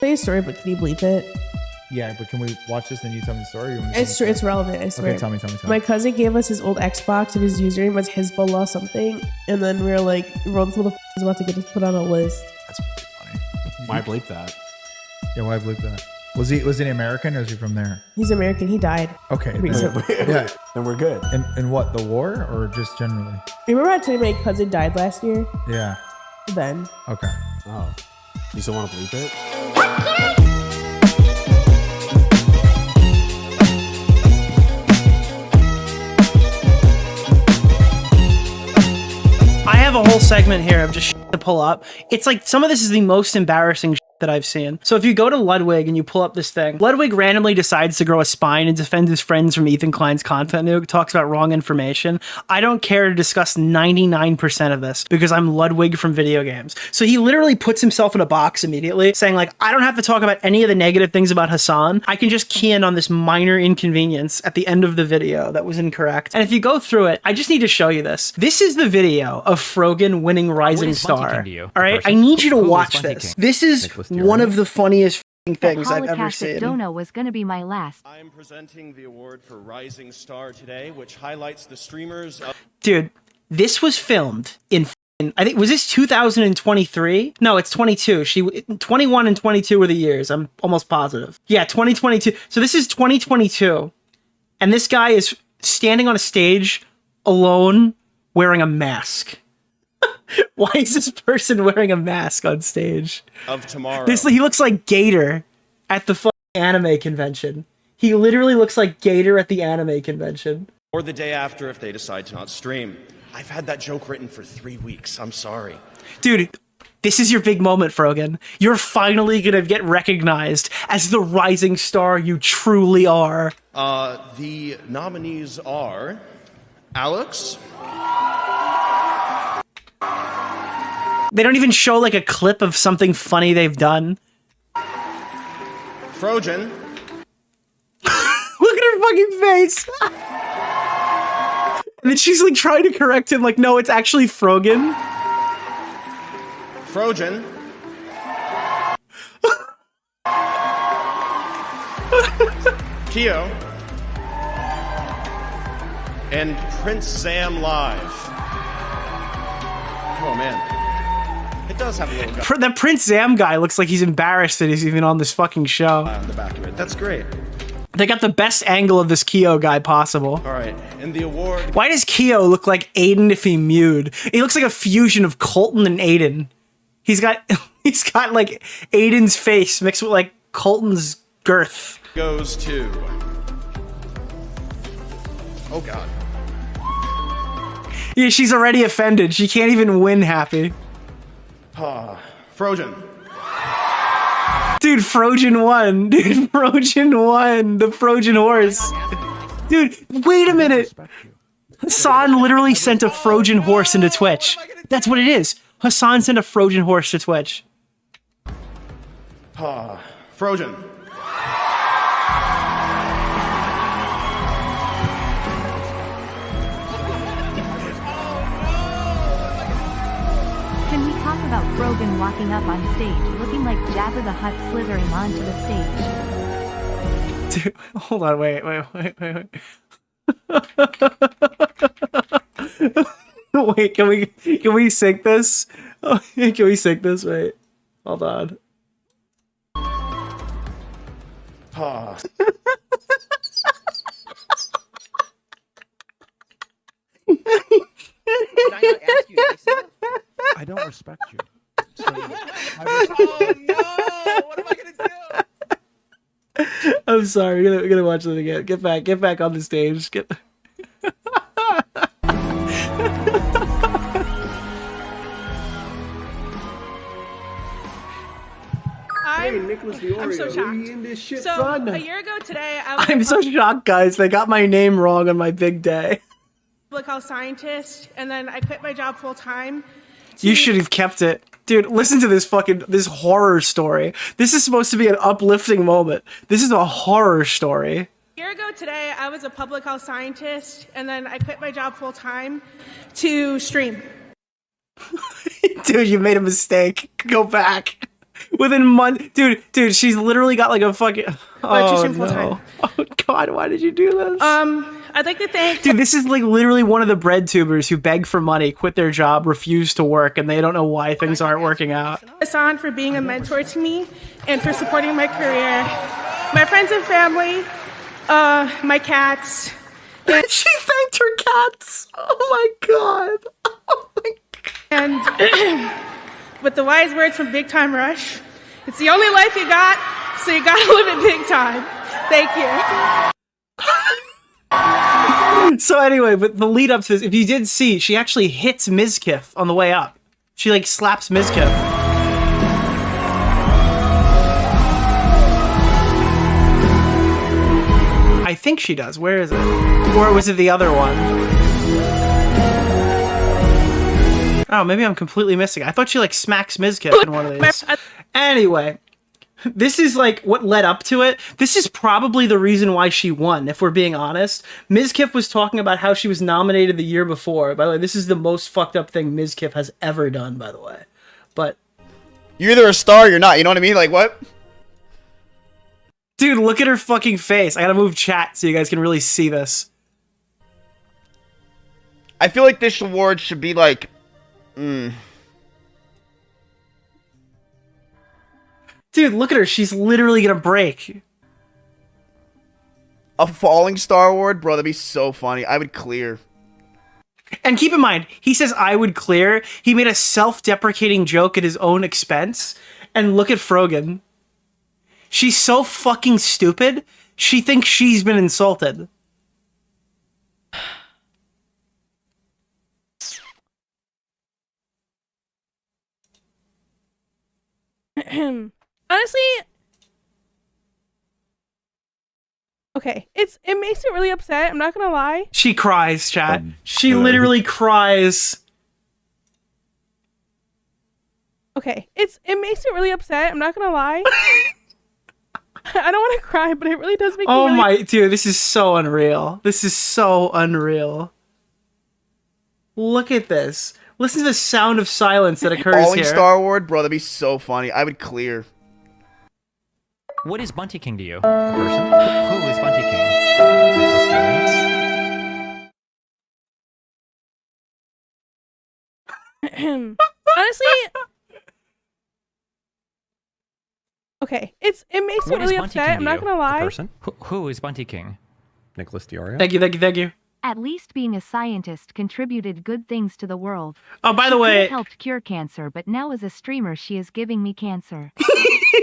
tell you a story, but can you bleep it? Yeah, but can we watch this and you tell me the story? It's relevant, I swear. Okay, tell me. My cousin gave us his old Xbox and his username was Hezbollah something. And then we were like, this motherfucker is about to get us put on a list. That's really funny. Why bleep that? Yeah, why bleep that? Was he American or is he from there? He's American. He died. Okay. Recently. Yeah. Then we're good. In what, the war or just generally? Remember I told you my cousin died last year? Yeah. Then. Okay. Oh. You still want to bleep it? I have a whole segment here of just shit to pull up. It's like some of this is the most embarrassing shit that I've seen. So if you go to Ludwig and you pull up this thing, Ludwig randomly decides to grow a spine and defend his friends from Ethan Klein's content nuke, talks about wrong information. I don't care to discuss 99% of this because I'm Ludwig from video games. So he literally puts himself in a box immediately saying like, I don't have to talk about any of the negative things about Hasan. I can just key in on this minor inconvenience at the end of the video that was incorrect. And if you go through it, I just need to show you this. This is the video of Frogan winning Rising Star. All right, I need you to watch this. This is one of the funniest things I've ever seen. Dono was going to be my last. I'm presenting the award for Rising Star today, which highlights the streamers. Dude, this was filmed in, I think, was this 2023? No, it's 22. 21 and 22 were the years. I'm almost positive. Yeah, 2022. So this is 2022. And this guy is standing on a stage alone wearing a mask. Why is this person wearing a mask on stage? Of tomorrow. He looks like Gator at the fucking anime convention. He literally looks like Gator at the anime convention. Or the day after if they decide to not stream. I've had that joke written for 3 weeks. I'm sorry. Dude, this is your big moment, Frogan. You're finally gonna get recognized as the rising star you truly are. The nominees are Alex. They don't even show like a clip of something funny they've done. Frogan. Look at her fucking face. And then she's like trying to correct him, like, no, it's actually Frogan. Frogan. Keo. And Prince Sam Live. Oh man. It does have a little guy That Prince Sam guy looks like he's embarrassed that he's even on this fucking show. on the back of it. That's great. They got the best angle of this Keo guy possible. All right, and the award. Why does Keo look like Aiden if he mewed? He looks like a fusion of Colton and Aiden. He's got like Aiden's face mixed with like Colton's girth. Goes to. Oh God. Yeah, she's already offended. She can't even win happy. Frogan. Dude, Frogan won. Dude, Frogan won. The Frogan horse. Dude, wait a minute. Hasan literally sent a Frogan horse into Twitch. That's what it is. Hasan sent a Frogan horse to Twitch. Frogan. Can we talk about Frogan walking up on stage looking like Jabba the Hutt slithering onto the stage? Dude, hold on, wait. Wait, can we sync this? Oh, can we sync this? Wait, hold on. Did I not ask you nice enough? I don't respect you. Oh no! What am I gonna do? I'm sorry. We're gonna watch that again. Get back on the stage. Hey, Nicholas DeOrio. I'm so shocked. In this shit, so son? a year ago today, I was I'm so shocked, guys. They got my name wrong on my big day. public health scientist, and then I quit my job full time. You should have kept it. Dude, listen to this horror story. This is supposed to be an uplifting moment. This is a horror story. A year ago today, I was a public health scientist, and then I quit my job full time to stream. Dude, you made a mistake. Go back. Within months, dude, she's literally got like a fucking. Oh stream full no! time. Oh God, why did you do this? I'd like to thank Dude, this is like literally one of the bread tubers who beg for money, quit their job, refuse to work, and they don't know why things aren't working out. Hasan for being a mentor to me and for supporting my career. My friends and family, my cats. She thanked her cats. Oh my God. Oh my God. And with the wise words from Big Time Rush, it's the only life you got, so you gotta live it big time. Thank you. So anyway, but the lead up to this, if you did see, she actually hits Mizkif on the way up. She like slaps Mizkif. I think she does. Where is it? Or was it the other one? Oh, maybe I'm completely missing it. I thought she like smacks Mizkif in one of these. Anyway, this is like what led up to it. This is probably the reason why she won, if we're being honest. Mizkif was talking about how she was nominated the year before. By the way, this is the most fucked up thing Mizkif has ever done, by the way. But you're either a star or you're not, you know what I mean? Like, what? dude, look at her fucking face. I gotta move chat so you guys can really see this. I feel like this award should be like... Dude, look at her. She's literally gonna break. A falling star award? Bro, that'd be so funny. I would clear. And keep in mind, he says I would clear. He made a self-deprecating joke at his own expense. And look at Frogan. She's so fucking stupid. She thinks she's been insulted. Honestly, okay, it makes me really upset. I'm not gonna lie. She cries, chat. She literally cries. Okay, it makes me really upset. I'm not gonna lie. I don't want to cry, but it really does make me Oh really... my, dude, this is so unreal. This is so unreal. Look at this. Listen to the sound of silence that occurs Falling here. star award? Bro, that'd be so funny. I would clear. What is Bunty King to you? A person? Who is Bunty King? Honestly, okay, it makes me really upset. I'm not gonna lie. A person? Who is Bunty King? Nicholas DeOrio. Thank you, thank you, thank you. At least being a scientist contributed good things to the world. Oh, by the She way, could've helped cure cancer, but now as a streamer, she is giving me cancer.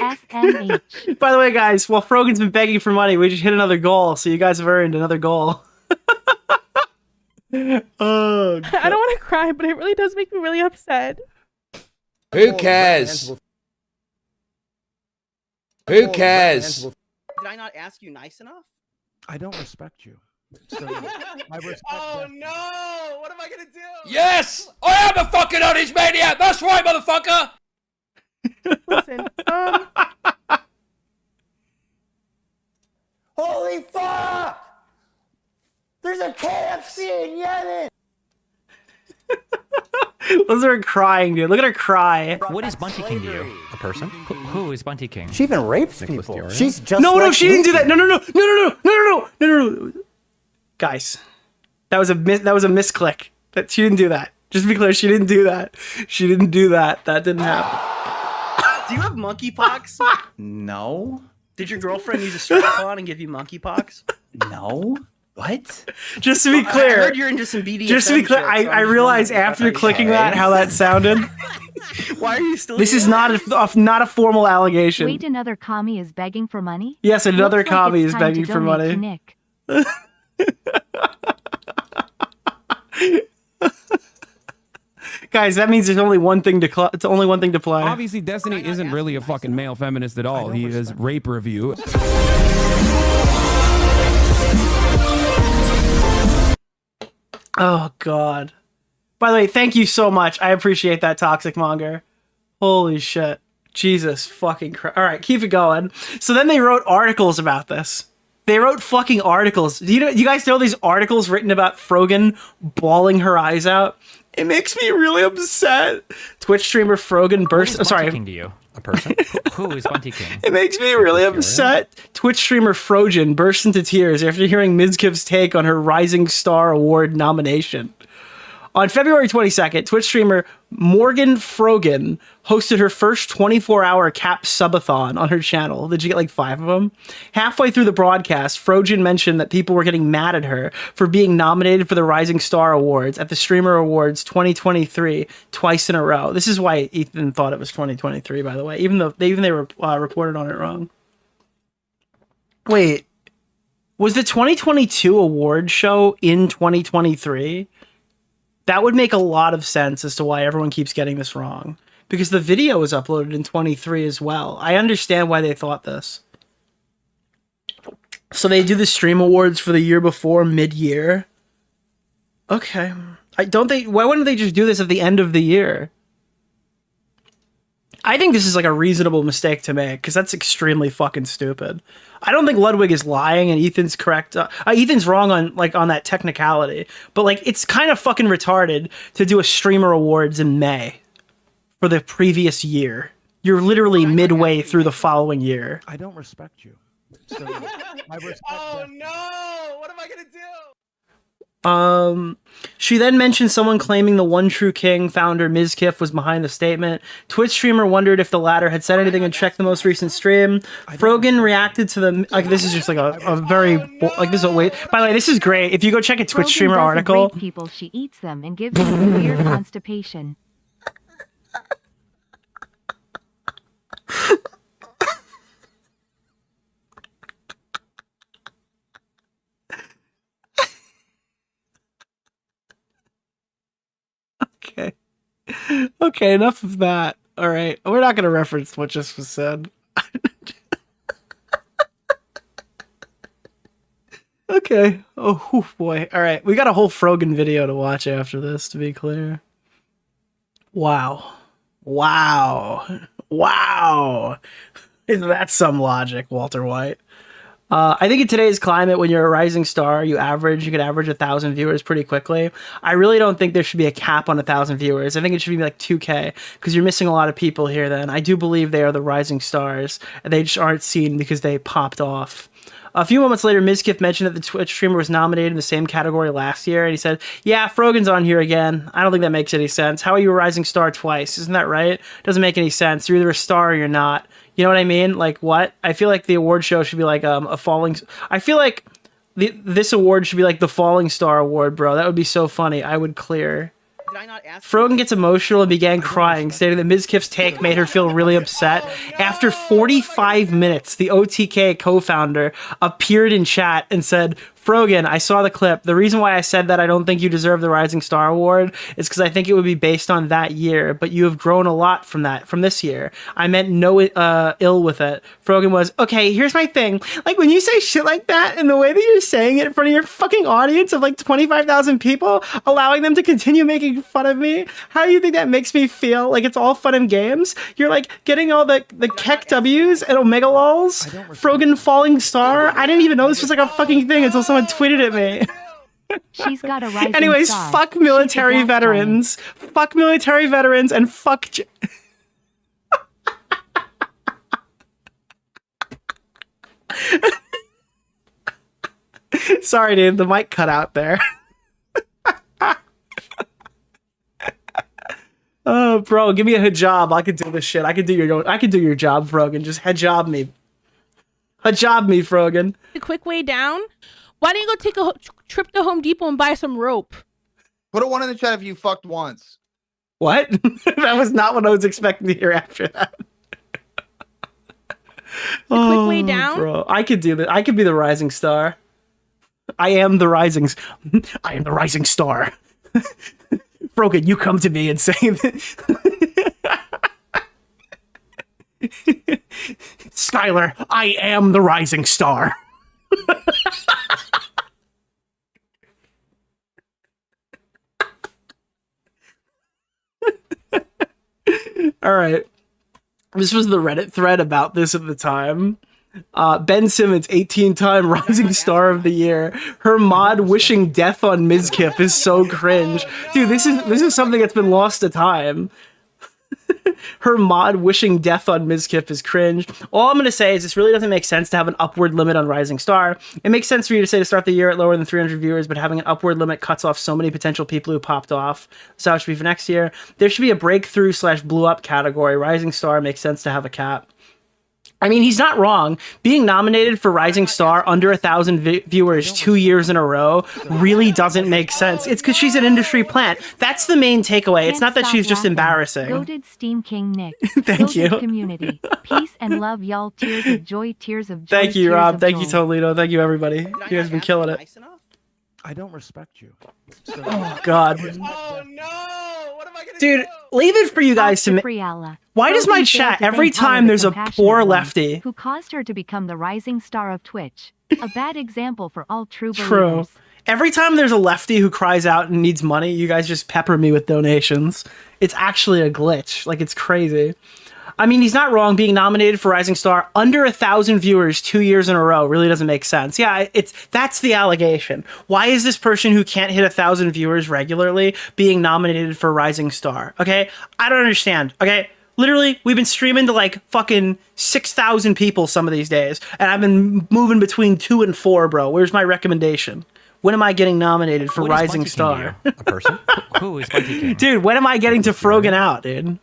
SMH. by the way, guys, while Frogan's been begging for money, we just hit another goal, so you guys have earned another goal. Oh, God. I don't want to cry, but it really does make me really upset. Who cares? Who cares? Did I not ask you nice enough? I don't respect you. So, I respect that. No! What am I gonna do? Yes! I am a fucking honest maniac! That's right, motherfucker! Listen, Holy fuck! There's a KFC in Yemen! Look at her crying, dude. Look at her cry. What is Bunty King to you? A person? Who is Bunty King? She even rapes Nicholas people. DeOrio. She's just No, like she didn't do Lucy. that. No. Guys, that was a misclick. That she didn't do that. Just to be clear, she didn't do that. She didn't do that. That didn't happen. Do you have monkeypox? No. Did your girlfriend use a strap-on and give you monkeypox? No. What? Just to be I clear. heard you're into some BDSM Just to be clear, shit, so I I'm just realized wondering if after that's clicking okay. that how that sounded. Why are you still This is here? not a formal allegation. Wait, another commie is begging for money? Yes, another Looks like commie it's is time begging to for donate to money. Nick. Guys, that means there's only one thing to it's only one thing to play. Obviously, Destiny isn't really a fucking male feminist at all. He has rape review. Oh God. By the way, thank you so much. I appreciate that, Toxic Monger. Holy shit. Jesus fucking Christ. All right, keep it going. So then they wrote articles about this. They wrote fucking articles. Do you guys know these articles written about Frogan bawling her eyes out? It makes me really upset. Twitch streamer Frogan burst. What is Bunty Sorry. King to you? A person? Who is Bunty King? It makes me really upset. Twitch streamer Frogan burst into tears after hearing Mizkif's take on her Rising Star Award nomination. On February 22nd, Twitch streamer Morgan Frogan hosted her first 24-hour cap subathon on her channel. Did you get like 5 of them? Halfway through the broadcast, Frogan mentioned that people were getting mad at her for being nominated for the Rising Star Awards at the Streamer Awards 2023 twice in a row. This is why Ethan thought it was 2023, by the way, even though they reported on it wrong. Wait, was the 2022 award show in 2023? That would make a lot of sense as to why everyone keeps getting this wrong. Because the video was uploaded in 23 as well. I understand why they thought this. So they do the stream awards for the year before, mid-year. Okay. Why wouldn't they just do this at the end of the year? I think this is like a reasonable mistake to make, because that's extremely fucking stupid. I don't think Ludwig is lying and Ethan's correct. Ethan's wrong on that technicality, but like it's kind of fucking retarded to do a streamer awards in May for the previous year. You're literally midway through the following year. I don't respect you. So my respect no! What am I gonna do? She then mentioned someone claiming the One True King founder Mizkif was behind the statement. Twitch streamer wondered if the latter had said anything and checked the most recent stream. Frogan reacted to the this is just like a very this is a wait. By the way, this is great. If you go check a Twitch streamer article, rape people, she eats them and gives them severe constipation. Okay, enough of that. All right, we're not going to reference what just was said. Okay. Oh, whew, boy. All right, we got a whole Frogan video to watch after this, to be clear. Wow. Isn't that some logic, Walter White? I think in today's climate, when you're a rising star, you could average 1,000 viewers pretty quickly. I really don't think there should be a cap on 1,000 viewers. I think it should be like 2K, because you're missing a lot of people here then. I do believe they are the rising stars, and they just aren't seen because they popped off. A few moments later, Mizkif mentioned that the Twitch streamer was nominated in the same category last year, and he said, yeah, Frogan's on here again. I don't think that makes any sense. How are you a rising star twice? Isn't that right? Doesn't make any sense. You're either a star or you're not. You know what I mean? Like, what? I feel like the award show should be like a falling... I feel like this award should be like the Falling Star Award, bro. That would be so funny. I would clear. Did I not ask? Frogan gets emotional and began crying, stating that Mizkif's take made her feel really upset. After 45 minutes, the OTK co-founder appeared in chat and said, Frogan, I saw the clip. The reason why I said that I don't think you deserve the Rising Star Award is because I think it would be based on that year, but you have grown a lot from this year. I meant no ill with it. Frogan was, okay, here's my thing. Like, when you say shit like that and the way that you're saying it in front of your fucking audience of like 25,000 people, allowing them to continue making fun of me, how do you think that makes me feel? Like, it's all fun and games? You're like getting all the Keck W's and Omega lols? Frogan Falling Star? I didn't even know this was like a fucking thing until someone tweeted at me. She's got a rising Anyways, star. fuck military veterans. Fuck military veterans and fuck... Sorry, dude. The mic cut out there. Oh, bro, give me a hijab. I can do this shit. I can do your job, Frogan. Just hijab me. Hijab me, Frogan. A quick way down. Why don't you go take a trip to Home Depot and buy some rope? Put a 1 in the chat if you fucked once. What? That was not what I was expecting to hear after that. Quick way down. Bro, I could do that. I could be the rising star. I am the rising star. Frogan, you come to me and say that. Skylar, I am the rising star. All right. This was the Reddit thread about this at the time. Ben Simmons, 18-time Rising Star of the Year. Her mod wishing death on Mizkif is so cringe. Dude, this is something that's been lost to time. Her mod wishing death on Mizkif is cringe. All I'm going to say is this really doesn't make sense to have an upward limit on Rising Star. It makes sense for you to say to start the year at lower than 300 viewers, but having an upward limit cuts off so many potential people who popped off. So how it should be for next year. There should be a breakthrough / blew up category. Rising Star makes sense to have a cap. I mean, he's not wrong. Being nominated for Rising Star under 1,000 viewers 2 years in a row really doesn't make sense. It's because she's an industry plant. That's the main takeaway. It's not that she's just embarrassing. Goated Steam King Nick. Thank you. Community. Peace and love, y'all. Tears of joy, tears of joy. Thank you, Rob. Thank you, Toledo. Thank you, everybody. You guys have been killing it. I don't respect you. So, oh, God. Oh, no. What am I going to do? Dude, leave it for you guys to make. Why does my chat, every time there's a poor lefty who caused her to become the rising star of Twitch? A bad example for all true believers. Every time there's a lefty who cries out and needs money, you guys just pepper me with donations. It's actually a glitch. Like, it's crazy. I mean, he's not wrong. Being nominated for Rising Star under 1,000 viewers 2 years in a row really doesn't make sense. Yeah, that's the allegation. Why is this person who can't hit 1,000 viewers regularly being nominated for Rising Star? Okay, I don't understand. Okay, literally, we've been streaming to like fucking 6,000 people some of these days, and I've been moving between 2 and 4, bro. Where's my recommendation? When am I getting nominated for Rising Star? A person? Who is Bunty King? Dude, when am I getting to Frogan out, dude?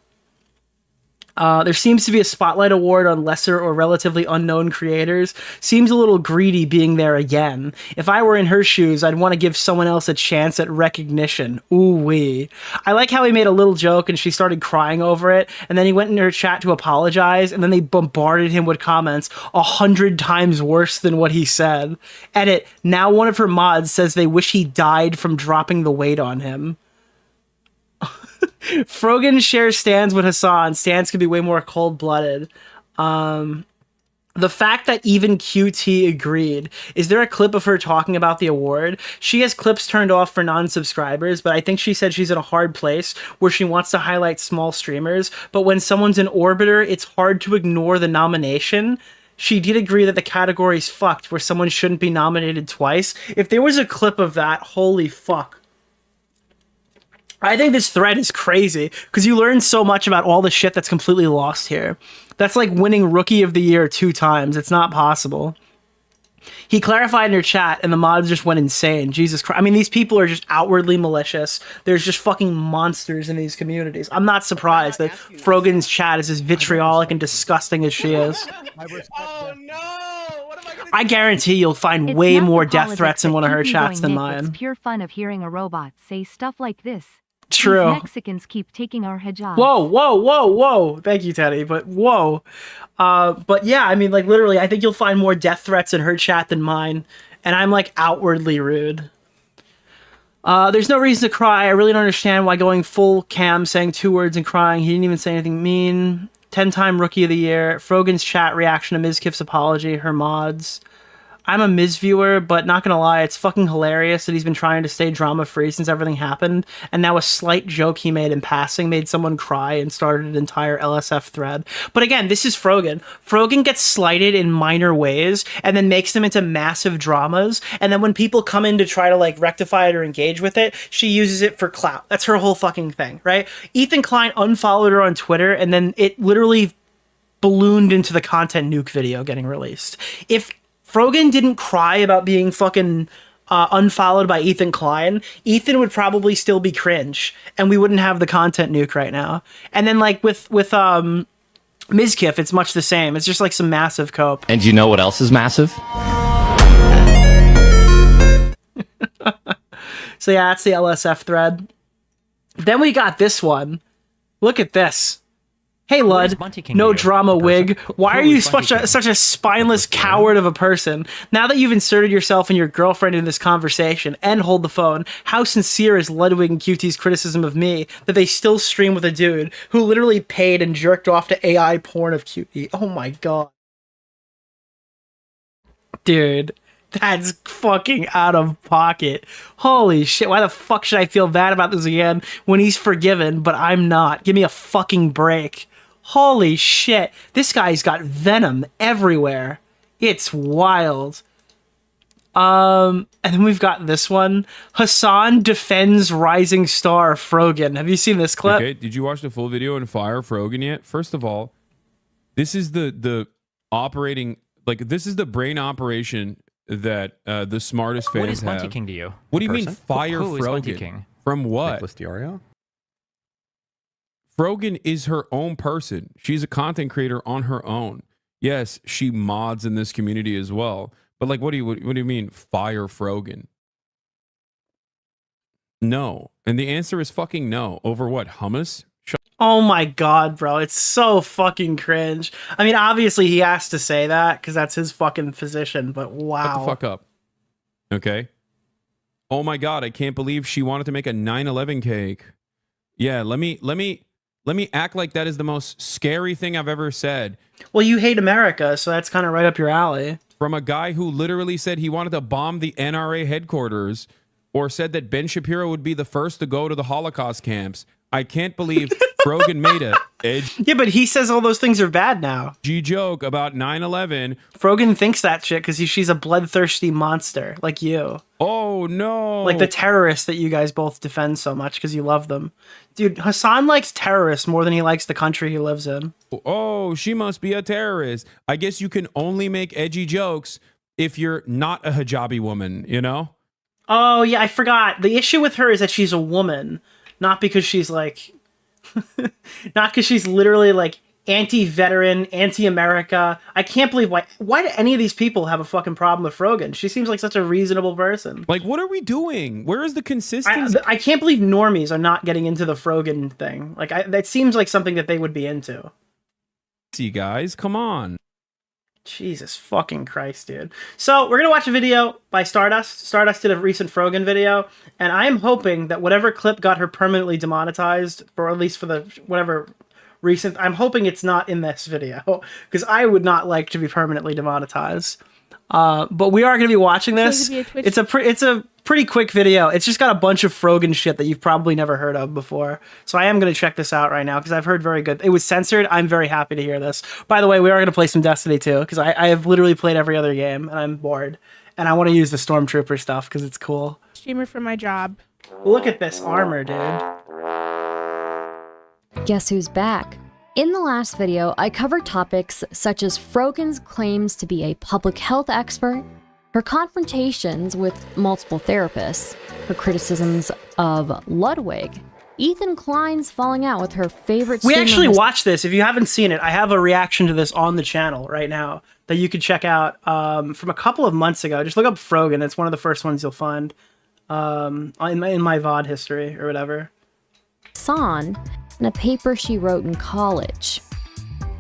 There seems to be a spotlight award on lesser or relatively unknown creators. Seems a little greedy being there again. If I were in her shoes, I'd want to give someone else a chance at recognition. Ooh-wee. I like how he made a little joke and she started crying over it, and then he went in her chat to apologize, and then they bombarded him with comments 100 times worse than what he said. Edit, now one of her mods says they wish he died from dropping the weight on him. Frogan shares stands with Hasan. Stands could be way more cold-blooded. The fact that even QT agreed. Is there a clip of her talking about the award? She has clips turned off for non-subscribers, but I think she said she's in a hard place where she wants to highlight small streamers, but when someone's an orbiter, it's hard to ignore the nomination. She did agree that the category's fucked where someone shouldn't be nominated twice. If there was a clip of that, holy fuck. I think this thread is crazy because you learn so much about all the shit that's completely lost here. That's like winning Rookie of the Year 2 times. It's not possible. He clarified in her chat and the mods just went insane. Jesus Christ. I mean, these people are just outwardly malicious. There's just fucking monsters in these communities. I'm not surprised that Frogan's chat is as vitriolic and disgusting as she is. Oh, no. What am I going to I guarantee you'll find way more death threats in one of her chats than mine. It's pure fun of hearing a robot say stuff like this. True. These Mexicans keep taking our hijab. Whoa, whoa, whoa, whoa. Thank you, Teddy, but whoa. But yeah, I mean, like, literally, I think you'll find more death threats in her chat than mine, and I'm, like, outwardly rude. There's no reason to cry. I really don't understand why going full cam, saying 2 words and crying. He didn't even say anything mean. 10-time Rookie of the Year. Frogan's chat reaction to Mizkif's apology. Her mods. I'm a Miz viewer, but not gonna lie, it's fucking hilarious that he's been trying to stay drama-free since everything happened, and now a slight joke he made in passing made someone cry and started an entire LSF thread. But again, this is Frogan. Frogan gets slighted in minor ways, and then makes them into massive dramas, and then when people come in to try to, like, rectify it or engage with it, she uses it for clout. That's her whole fucking thing, right? Ethan Klein unfollowed her on Twitter, and then it literally ballooned into the content nuke video getting released. If Frogan didn't cry about being fucking unfollowed by Ethan Klein, Ethan would probably still be cringe, and we wouldn't have the content nuke right now. And then, like, with Mizkif, it's much the same. It's just like some massive cope. And you know what else is massive? So yeah, that's the LSF thread. Then we got this one. Look at this. Hey, Lud, no drama wig. Why are you such a spineless coward of a person? Now that you've inserted yourself and your girlfriend in this conversation, and hold the phone, how sincere is Ludwig and QT's criticism of me that they still stream with a dude who literally paid and jerked off to AI porn of QT? Oh my god. Dude, that's fucking out of pocket. Holy shit, why the fuck should I feel bad about this again when he's forgiven, but I'm not? Give me a fucking break. Holy shit, this guy's got venom everywhere. It's wild. And then we've got this one. Hasan defends rising star Frogan. Have you seen this clip? Okay, did you watch the full video and fire Frogan yet? First of all, this is the operating, like, this is the brain operation that the smartest fans What is Monty have. King to you? What do you person? mean fire Who is Monty Frogan? King? From what? Nicholas DeOrio? Frogan is her own person. She's a content creator on her own. Yes, she mods in this community as well. But like, what do you mean fire Frogan? No. And the answer is fucking no. Over what? Hummus? Oh my god, bro. It's so fucking cringe. I mean, obviously he has to say that because that's his fucking position, but wow. Shut the fuck up. Okay? Oh my god, I can't believe she wanted to make a 9/11 cake. Yeah, let me act like that is the most scary thing I've ever said. Well, you hate America, so that's kind of right up your alley. From a guy who literally said he wanted to bomb the NRA headquarters, or said that Ben Shapiro would be the first to go to the Holocaust camps. I can't believe Frogan made a edgy Yeah, but he says all those things are bad now. joke about 9/11. Frogan thinks that shit because she's a bloodthirsty monster like you. Oh no. Like the terrorists that you guys both defend so much because you love them. Dude, Hasan likes terrorists more than he likes the country he lives in. Oh, she must be a terrorist. I guess you can only make edgy jokes if you're not a hijabi woman, you know? Oh, yeah, I forgot. The issue with her is that she's a woman, not because she's like... not because she's literally like anti-veteran, anti-America. I can't believe why do any of these people have a fucking problem with Frogan? She seems like such a reasonable person. Like, what are we doing? Where is the consistency? I can't believe normies are not getting into the Frogan thing. Like, that seems like something that they would be into. See, guys, come on. Jesus fucking Christ, dude. So we're gonna watch a video by Stardust. Stardust did a recent Frogan video, and I am hoping that whatever clip got her permanently demonetized, or at least for the whatever recent, I'm hoping it's not in this video, because I would not like to be permanently demonetized. But we are gonna be watching this. It's a pretty quick video. It's just got a bunch of Frogan shit that you've probably never heard of before. So I am going to check this out right now because I've heard very good. It was censored. I'm very happy to hear this. By the way, we are going to play some Destiny too because I have literally played every other game and I'm bored. And I want to use the Stormtrooper stuff because it's cool. Streamer for my job. Look at this armor, dude. Guess who's back? In the last video, I covered topics such as Frogan's claims to be a public health expert, her confrontations with multiple therapists, her criticisms of Ludwig, Ethan Klein's falling out with her favorite We streamer actually watched this. If you haven't seen it, I have a reaction to this on the channel right now that you could check out from a couple of months ago. Just look up Frogan. It's one of the first ones you'll find in my VOD history or whatever. Hasan in a paper she wrote in college.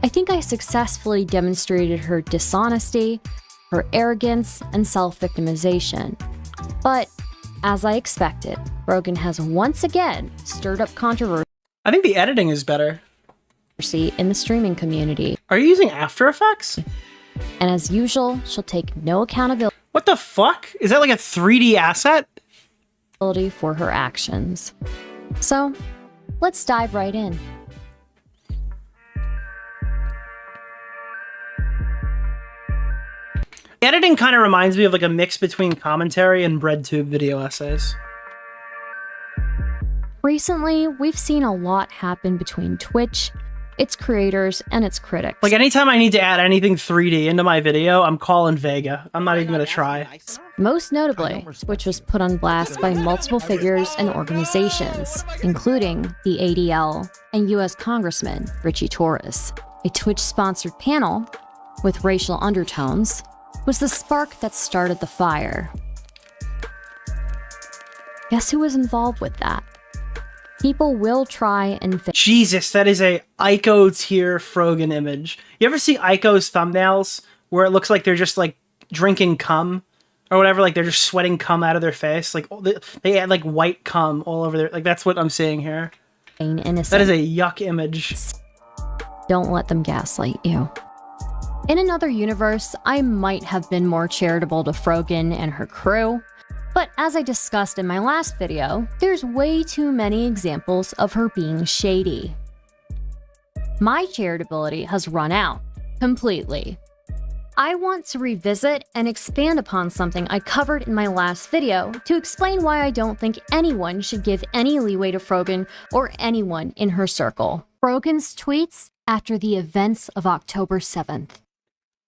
I think I successfully demonstrated her dishonesty, her arrogance, and self-victimization. But, as I expected, Frogan has once again stirred up controversy. I think the editing is better. In the streaming community. Are you using After Effects? And as usual, she'll take no accountability. What the fuck? Is that like a 3D asset? For her actions. So, let's dive right in. Editing kind of reminds me of like a mix between commentary and BreadTube video essays. Recently, we've seen a lot happen between Twitch, its creators, and its critics. Like anytime I need to add anything 3D into my video, I'm calling Vega. I'm not even gonna try. Most notably, Twitch was put on blast by multiple figures and organizations, including the ADL and US Congressman Richie Torres. A Twitch-sponsored panel with racial undertones was the spark that started the fire. Guess who was involved with that? People will try and Jesus, that is a Ico tier Frogan image. You ever see Ico's thumbnails where it looks like they're just like drinking cum or whatever, like they're just sweating cum out of their face? Like they add like white cum all over their, like that's what I'm seeing here. Innocent. That is a yuck image. Don't let them gaslight you. In another universe, I might have been more charitable to Frogan and her crew, but as I discussed in my last video, there's way too many examples of her being shady. My charitability has run out completely. I want to revisit and expand upon something I covered in my last video to explain why I don't think anyone should give any leeway to Frogan or anyone in her circle. Frogan's tweets after the events of October 7th.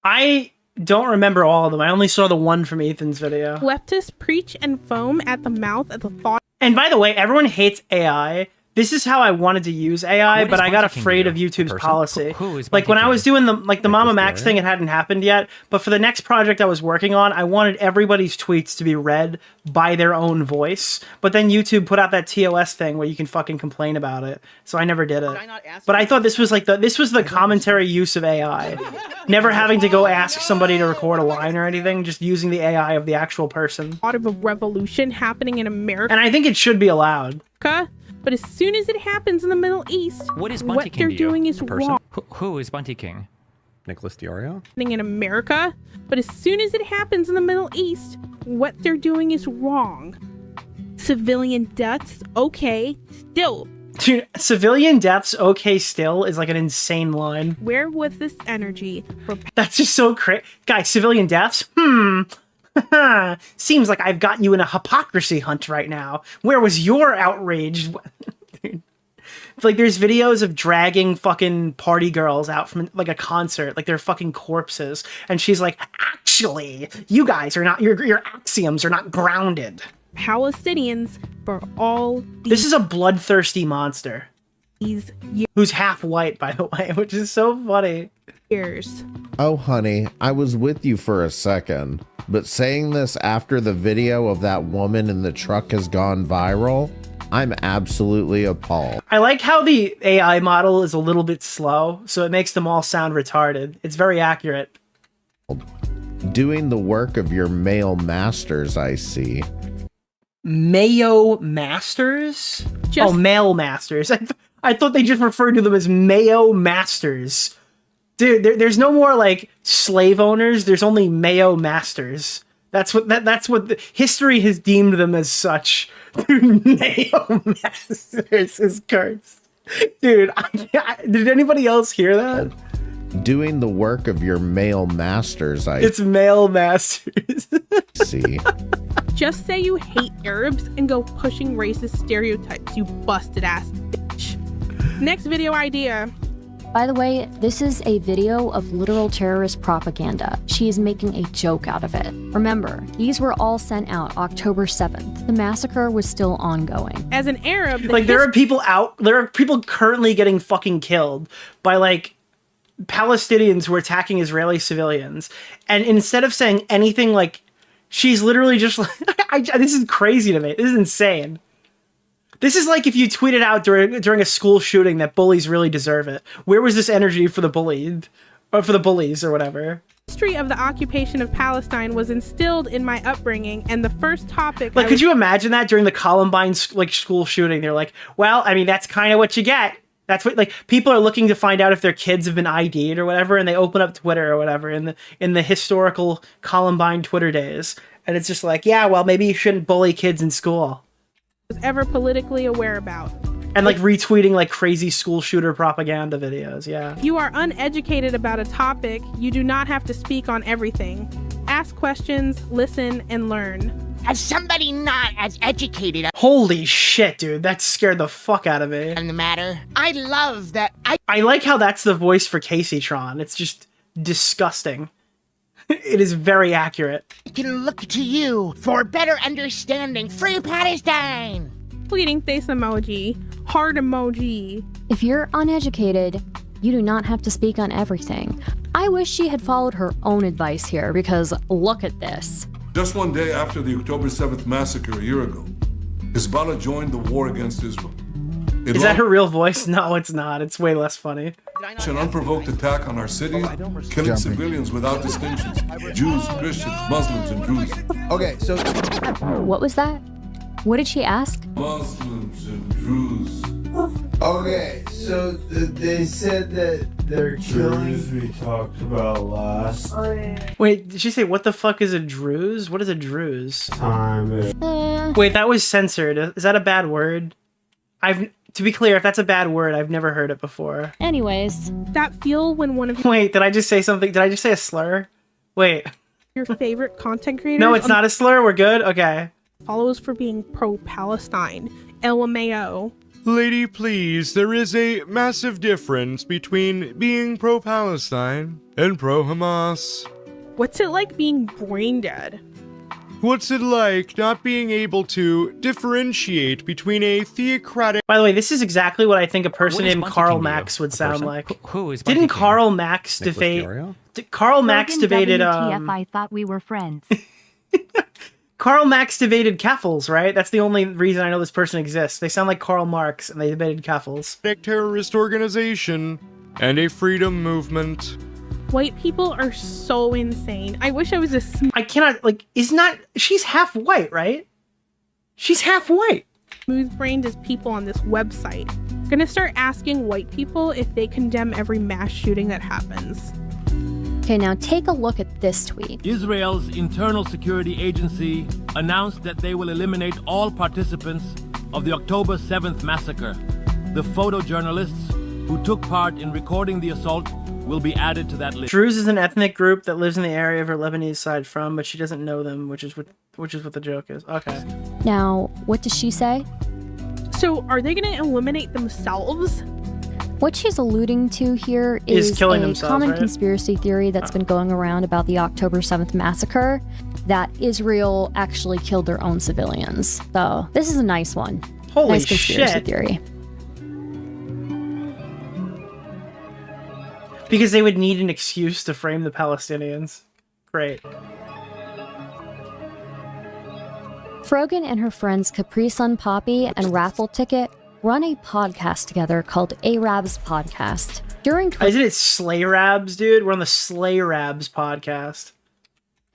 I don't remember all of them. I only saw the one from Ethan's video. Leftists preach and foam at the mouth at the thought. And by the way, everyone hates AI. This is how I wanted to use AI, but I got afraid of YouTube's policy. Who is like when I was doing the Mama Max DeOrio? thing, it hadn't happened yet. But for the next project I was working on, I wanted everybody's tweets to be read by their own voice. But then YouTube put out that TOS thing where you can fucking complain about it. So I never did it. But I thought this was like the commentary use of AI. Never having to go ask somebody to record a line or anything, just using the AI of the actual person. Thought of a revolution happening in America. And I think it should be allowed. But as soon as it happens in the Middle East, What is Bunty what King they're to you? doing is A person? wrong. Who is Bunty King? Nicholas DeOrio? In America, but as soon as it happens in the Middle East, what they're doing is wrong. Civilian deaths, okay, still. Dude, civilian deaths, okay, still is like an insane line. Where was this energy for? That's just so crazy. Guys, civilian deaths? Seems like I've got you in a hypocrisy hunt right now. Where was your outrage? Dude. Like, there's videos of dragging fucking party girls out from like a concert, like they're fucking corpses, and she's like, "Actually, you guys are not. Your axioms are not grounded." Palestinians for all. This is a bloodthirsty monster. These who's half white, by the way, which is so funny. Years. Oh, honey, I was with you for a second, but saying this after the video of that woman in the truck has gone viral, I'm absolutely appalled. I like how the AI model is a little bit slow, so it makes them all sound retarded. It's very accurate. Doing the work of your male masters, I see. Mayo Masters? Oh, male masters. I thought they just referred to them as Mayo Masters. Dude, there's no more like slave owners. There's only Mayo Masters. That's what history has deemed them as such. Dude, Mayo Masters is cursed. Dude, did anybody else hear that? Doing the work of your male masters, It's male masters. see. Just say you hate Arabs and go pushing racist stereotypes, you busted ass bitch. Next video idea. By the way, this is a video of literal terrorist propaganda. She is making a joke out of it. Remember, these were all sent out October 7th. The massacre was still ongoing. As an Arab, like there are people currently getting fucking killed by like Palestinians who are attacking Israeli civilians. And instead of saying anything, like, she's literally just like, this is crazy to me. This is insane. This is like if you tweeted out during a school shooting that bullies really deserve it. Where was this energy for the bullied? Or for the bullies or whatever? History of the occupation of Palestine was instilled in my upbringing, and the first topic... Like, could you imagine that during the Columbine school shooting? They're like, well, I mean, that's kind of what you get. That's what, like, people are looking to find out if their kids have been ID'd or whatever, and they open up Twitter or whatever in the historical Columbine Twitter days. And it's just like, yeah, well, maybe you shouldn't bully kids in school. Was ever politically aware about. And like retweeting like crazy school shooter propaganda videos, yeah. If you are uneducated about a topic, you do not have to speak on everything. Ask questions, listen, and learn. As somebody not as educated... Holy shit, dude, that scared the fuck out of me. ...on the matter, I love that I like how that's the voice for Casey Tron. It's just disgusting. It is very accurate. I can look to you for better understanding. Free Palestine! Pleading face emoji. Heart emoji. If you're uneducated, you do not have to speak on everything. I wish she had followed her own advice here, because look at this. Just one day after the October 7th massacre a year ago, Hezbollah joined the war against Israel. Is that her real voice? No, it's not. It's way less funny. An unprovoked attack on our city, killing civilians without distinctions. Jews, Christians, Muslims, and Druze. Okay, so... What was that? What did she ask? Muslims and Druze. Okay, so they said that they're Druze we talked about last Wait, did she say what the fuck is a Druze? What is a Druze? time. Wait, that was censored. Is that a bad word? To be clear, if that's a bad word, I've never heard it before. Anyways. That feel when one of you... Wait, did I just say something? Did I just say a slur? Wait. Your favorite content creators. No, it's not a slur. We're good? Okay. Follows for being pro-Palestine. LMAO. Lady, please, there is a massive difference between being pro-Palestine and pro-Hamas. What's it like being brain dead? What's it like not being able to differentiate between a theocratic... By the way, this is exactly what I think a person What is named Bunty Karl King to Marx you? would A sound person? like. Who is Bunty Didn't King? Karl Marx Nicholas debate... DeOrio? Karl Marx debated... WTF, I thought we were friends. Karl Marx debated Kaffles, right? That's the only reason I know this person exists. They sound like Karl Marx, and they debated Kaffles. terrorist organization and a freedom movement. White people are so insane. I wish I was a I cannot, like, she's half white, right? She's half white. smooth-brained as people on this website. Gonna start asking white people if they condemn every mass shooting that happens. Okay, now take a look at this tweet. Israel's Internal Security Agency announced that they will eliminate all participants of the October 7th massacre. The photojournalists who took part in recording the assault will be added to that list. Druze is an ethnic group that lives in the area of her Lebanese side from, but she doesn't know them, which is what the joke is. Okay. Now, what does she say? So, are they gonna eliminate themselves? What she's alluding to here is killing a themselves, common right? conspiracy theory that's been going around about the October 7th massacre, that Israel actually killed their own civilians. So this is a nice one. Holy nice conspiracy shit. theory. Because they would need an excuse to frame the Palestinians. Great. Frogan and her friends Capri Sun Poppy and Raffle Ticket run a podcast together called Arabs Podcast. During Isn't it Slay Rabs, dude? We're on the Slay Rabs podcast.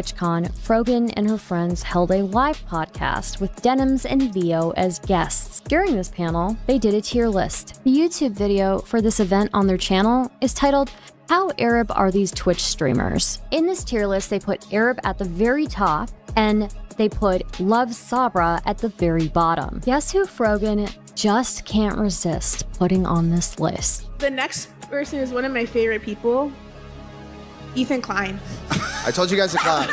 TwitchCon, Frogan and her friends held a live podcast with Denims and Vio as guests. During this panel, they did a tier list. The YouTube video for this event on their channel is titled, How Arab Are These Twitch Streamers? In this tier list, they put Arab at the very top, and they put Love Sabra at the very bottom. Guess who Frogan just can't resist putting on this list? The next person is one of my favorite people, Ethan Klein. I told you guys to clap.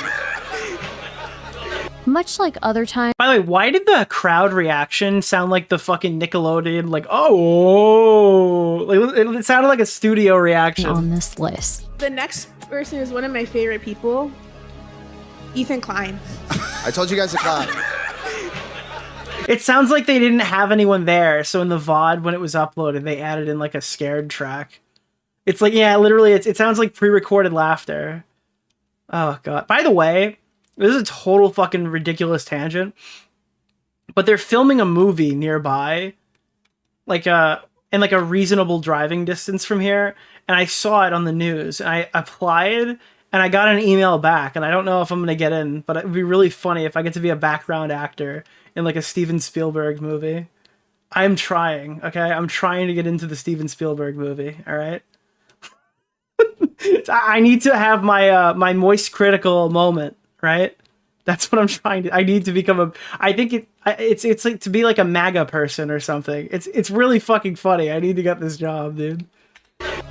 Much like other times. By the way, why did the crowd reaction sound like the fucking Nickelodeon, like, oh, like, it sounded like a studio reaction. On this list. The next person is one of my favorite people, Ethan Klein. I told you guys to clap. It sounds like they didn't have anyone there, so in the VOD, when it was uploaded, they added in like a scared track. It's like, yeah, literally, it sounds like pre-recorded laughter. Oh, God. By the way, this is a total fucking ridiculous tangent, but they're filming a movie nearby, like in like a reasonable driving distance from here, and I saw it on the news, and I applied, and I got an email back, and I don't know if I'm going to get in, but it would be really funny if I get to be a background actor in like a Steven Spielberg movie. I'm trying, okay? I'm trying to get into the Steven Spielberg movie, all right? I need to have my my moist critical moment, right? That's what I'm trying to. I need to become a. I think it's like to be like a MAGA person or something. It's really fucking funny. I need to get this job, dude.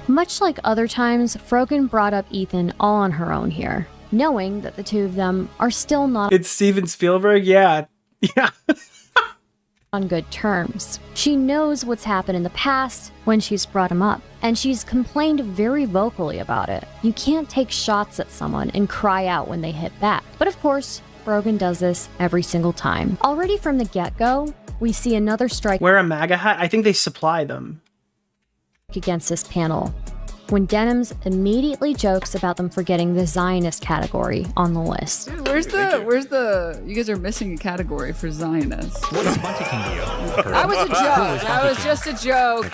Much like other times, Frogan brought up Ethan all on her own here, knowing that the two of them are still not. It's Steven Spielberg, yeah. On good terms. She knows what's happened in the past when she's brought him up, and she's complained very vocally about it. You can't take shots at someone and cry out when they hit back. But of course, Frogan does this every single time. Already from the get-go, we see another strike. Wear a MAGA hat? I think they supply them. Against this panel, when Denims immediately jokes about them forgetting the Zionist category on the list. Dude, where's the, you guys are missing a category for Zionists. What is Bunty King to you? That was a joke. That was just a joke.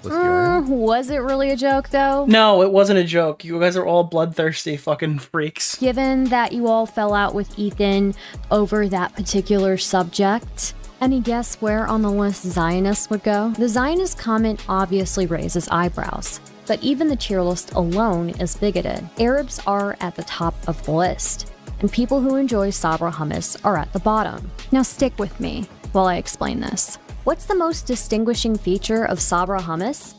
Was it really a joke though? No, it wasn't a joke. You guys are all bloodthirsty fucking freaks. Given that you all fell out with Ethan over that particular subject, any guess where on the list Zionists would go? The Zionist comment obviously raises eyebrows, but even the tier list alone is bigoted. Arabs are at the top of the list, and people who enjoy Sabra hummus are at the bottom. Now stick with me while I explain this. What's the most distinguishing feature of Sabra hummus?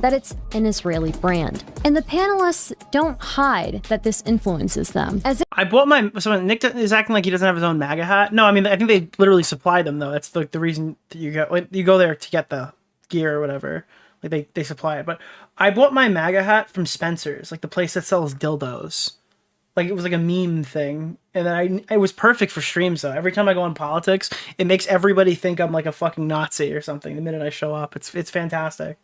that it's an Israeli brand. And the panelists don't hide that this influences them. As I bought my, so Nick is acting like he doesn't have his own MAGA hat. No, I mean, I think they literally supply them though. That's like the reason that you go there to get the gear or whatever. Like they supply it. But I bought my MAGA hat from Spencer's, like the place that sells dildos. Like it was like a meme thing. And then it was perfect for streams though. Every time I go on politics, it makes everybody think I'm like a fucking Nazi or something the minute I show up. It's fantastic.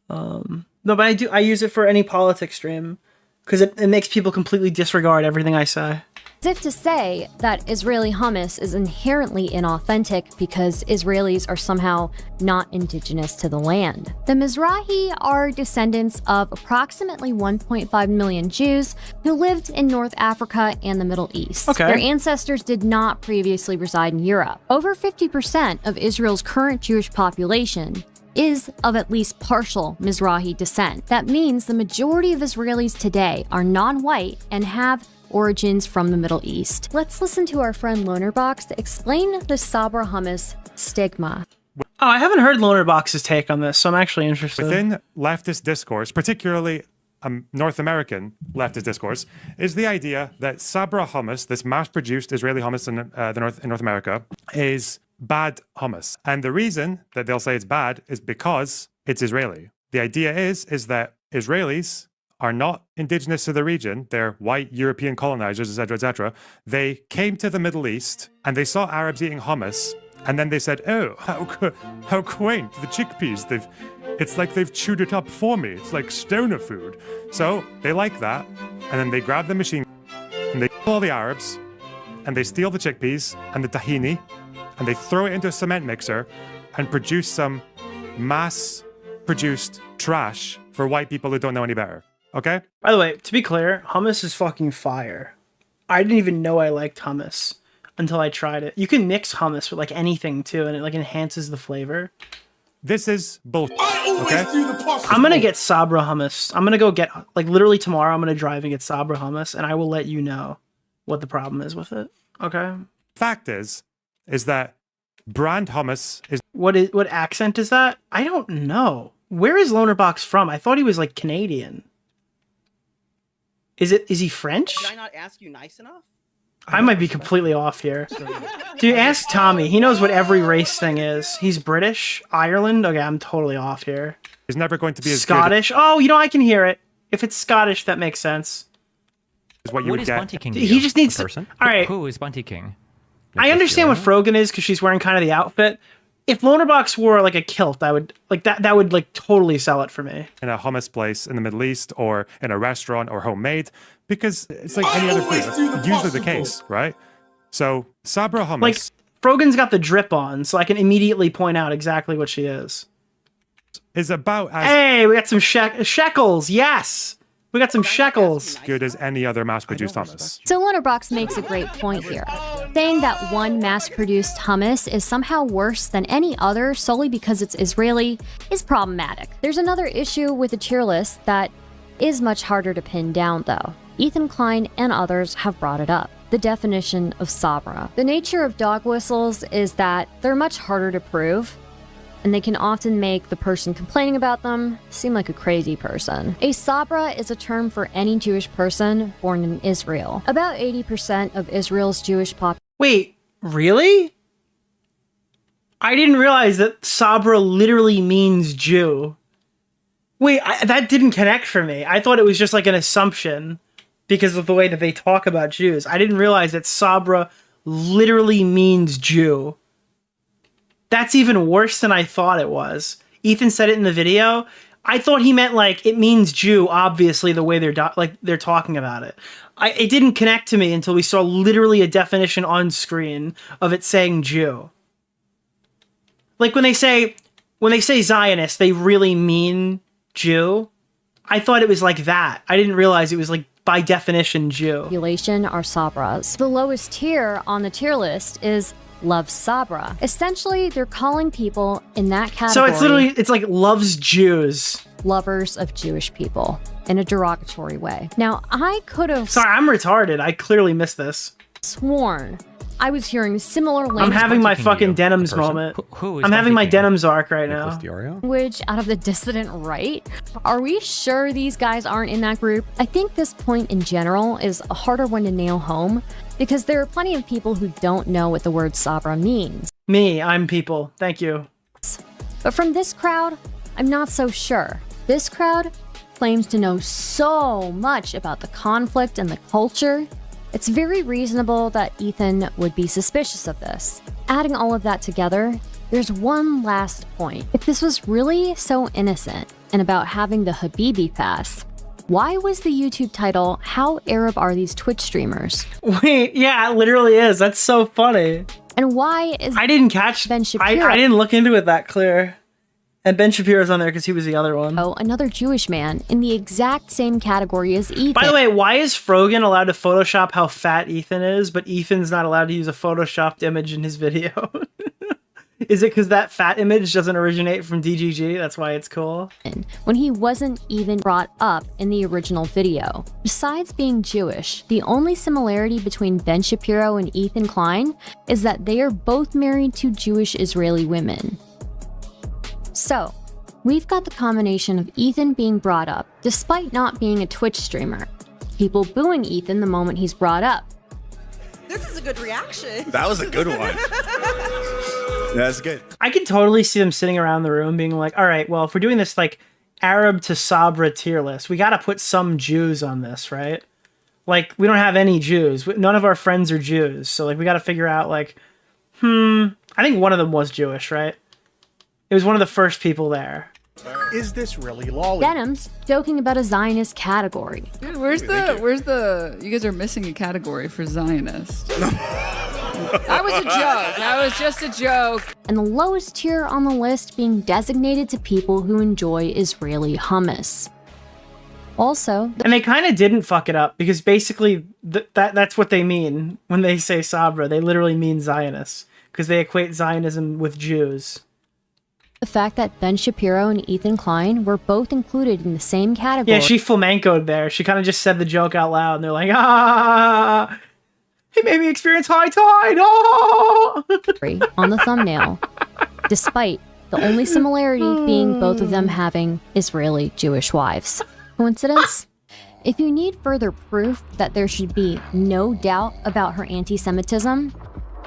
No, but I use it for any politics stream because it makes people completely disregard everything I say. As if to say that Israeli hummus is inherently inauthentic because Israelis are somehow not indigenous to the land. The Mizrahi are descendants of approximately 1.5 million Jews who lived in North Africa and the Middle East. Okay. Their ancestors did not previously reside in Europe. Over 50% of Israel's current Jewish population is of at least partial Mizrahi descent. That means the majority of Israelis today are non-white and have origins from the Middle East. Let's listen to our friend Lonerbox explain the Sabra hummus stigma. Oh, I haven't heard Lonerbox's take on this, so I'm actually interested. Within leftist discourse, particularly North American leftist discourse, is the idea that Sabra hummus, this mass-produced Israeli hummus in North America, is bad hummus. And the reason that they'll say it's bad is because it's Israeli. The idea is that Israelis are not indigenous to the region. They're white European colonizers, etc., etc. They came to the Middle East and they saw Arabs eating hummus, and then they said, "Oh, how quaint! The chickpeas. It's like they've chewed it up for me. It's like stoner food." So they like that, and then they grab the machine and they kill all the Arabs, and they steal the chickpeas and the tahini, and they throw it into a cement mixer and produce some mass-produced trash for white people who don't know any better. Okay? By the way, to be clear, hummus is fucking fire. I didn't even know I liked hummus until I tried it. You can mix hummus with like anything too, and it like enhances the flavor. This is bullshit. Okay? I'm gonna get Sabra hummus. I'm gonna go get, like literally tomorrow, I'm gonna drive and get Sabra hummus, and I will let you know what the problem is with it. Okay? Fact is that brand hummus is... What accent is that? I don't know. Where is Lonerbox from? I thought he was like Canadian. Is he French? Did I not ask you nice enough? I might be completely off here. Dude, ask Tommy. He knows what every race thing is. He's British, Ireland. Okay, I'm totally off here. He's never going to be as Scottish. Good. Oh, you know, I can hear it. If it's Scottish, that makes sense. Is what you would is get. Bunty King? He just needs to. All right. Who is Bunty King? I understand what Frogan is because she's wearing kind of the outfit. If Lonerbox wore like a kilt, I would like that. That would like totally sell it for me. In a hummus place in the Middle East, or in a restaurant, or homemade, because it's like any other food. That's usually the case, right? So Sabra hummus. Like Frogan's got the drip on, so I can immediately point out exactly what she is. Is about as hey, we got some shekels. Yes. We got some shekels. Good as any other mass-produced hummus. So Lonerbox makes a great point here, saying that one mass-produced hummus is somehow worse than any other solely because it's Israeli is problematic. There's another issue with the tier list that is much harder to pin down though. Ethan Klein and others have brought it up. The definition of Sabra. The nature of dog whistles is that they're much harder to prove, and they can often make the person complaining about them seem like a crazy person. A Sabra is a term for any Jewish person born in Israel. About 80% of Israel's Jewish population. Wait, really? I didn't realize that Sabra literally means Jew. Wait, that didn't connect for me. I thought it was just like an assumption because of the way that they talk about Jews. I didn't realize that Sabra literally means Jew. That's even worse than I thought it was. Ethan said it in the video. I thought he meant like it means Jew, obviously the way they're talking about it. It didn't connect to me until we saw literally a definition on screen of it saying Jew. Like when they say Zionist, they really mean Jew. I thought it was like that. I didn't realize it was like by definition Jew. Population are Sabras. The lowest tier on the tier list is Love Sabra. Essentially, they're calling people in that category. So it's like loves Jews. Lovers of Jewish people in a derogatory way. Now, I could have... Sorry, I'm retarded. I clearly missed this. Sworn I was hearing similar I'm having my fucking denims moment. I'm having my denims arc right now. Language out of the dissident right? Are we sure these guys aren't in that group? I think this point in general is a harder one to nail home because there are plenty of people who don't know what the word Sabra means. Me, I'm people. Thank you. But from this crowd, I'm not so sure. This crowd claims to know so much about the conflict and the culture. It's very reasonable that Ethan would be suspicious of this. Adding all of that together, there's one last point. If this was really so innocent and about having the Habibi pass, why was the YouTube title, How Arab Are These Twitch Streamers? Wait, yeah, it literally is. That's so funny. And why is I didn't catch Ben Shapiro? I didn't look into it that clear. And Ben Shapiro's on there because he was the other one. Oh, another Jewish man in the exact same category as Ethan. By the way, why is Frogan allowed to Photoshop how fat Ethan is, but Ethan's not allowed to use a Photoshopped image in his video? Is it because that fat image doesn't originate from DGG? That's why it's cool? When he wasn't even brought up in the original video. Besides being Jewish, the only similarity between Ben Shapiro and Ethan Klein is that they are both married to Jewish Israeli women. So, we've got the combination of Ethan being brought up, despite not being a Twitch streamer. People booing Ethan the moment he's brought up. This is a good reaction. That was a good one. That's good. I can totally see them sitting around the room being like, all right, well, if we're doing this like Arab to Sabra tier list, we got to put some Jews on this, right? Like, we don't have any Jews. None of our friends are Jews. So, like, we got to figure out, like, I think one of them was Jewish, right? It was one of the first people there. Is this really lolly? Denims joking about a Zionist category. Dude, where's the, you guys are missing a category for Zionist. That was a joke. That was just a joke. And the lowest tier on the list being designated to people who enjoy Israeli hummus. Also, and they kind of didn't fuck it up because basically that's what they mean when they say Sabra. They literally mean Zionists because they equate Zionism with Jews. The fact that Ben Shapiro and Ethan Klein were both included in the same category. Yeah, she flamencoed there. She kind of just said the joke out loud, and they're like, ah, he made me experience high tide. Ah! On the thumbnail, despite the only similarity being both of them having Israeli Jewish wives. Coincidence? If you need further proof that there should be no doubt about her anti-Semitism,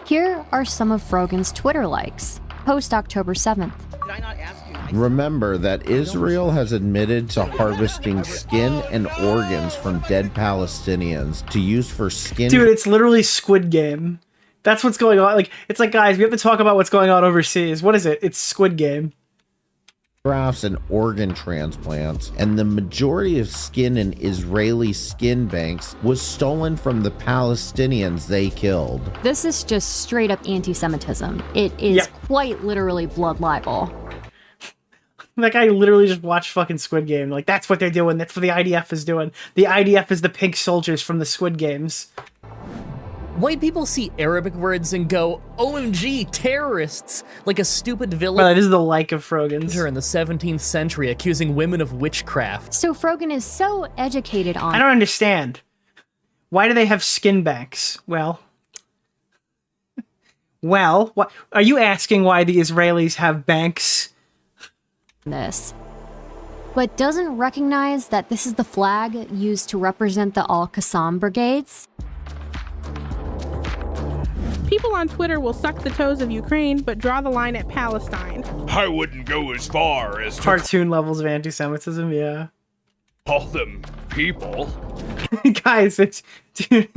here are some of Frogan's Twitter likes, post October 7th. Remember that Israel has admitted to harvesting skin and organs from dead Palestinians to use for skin. Dude, it's literally Squid Game. That's what's going on. Like, it's like, guys, we have to talk about what's going on overseas. What is it? It's Squid Game. Grafts and organ transplants, and the majority of skin in Israeli skin banks was stolen from the Palestinians they killed. This is just straight up anti-Semitism. It is quite literally blood libel. That guy literally just watched fucking Squid Game. Like, that's what they're doing. That's what the IDF is doing. The IDF is the pink soldiers from the Squid Games. White people see Arabic words and go, OMG, terrorists, like a stupid villain. Well, this is the like of Frogan's. In the 17th century accusing women of witchcraft. So Frogan is so educated on... I don't understand. Why do they have skin banks? Well, what, are you asking why the Israelis have banks? This. But doesn't recognize that this is the flag used to represent the Al-Qassam brigades. People on Twitter will suck the toes of Ukraine, but draw the line at Palestine. I wouldn't go as far as to cartoon levels of anti-Semitism, yeah. Call them people. Guys, it's... Dude.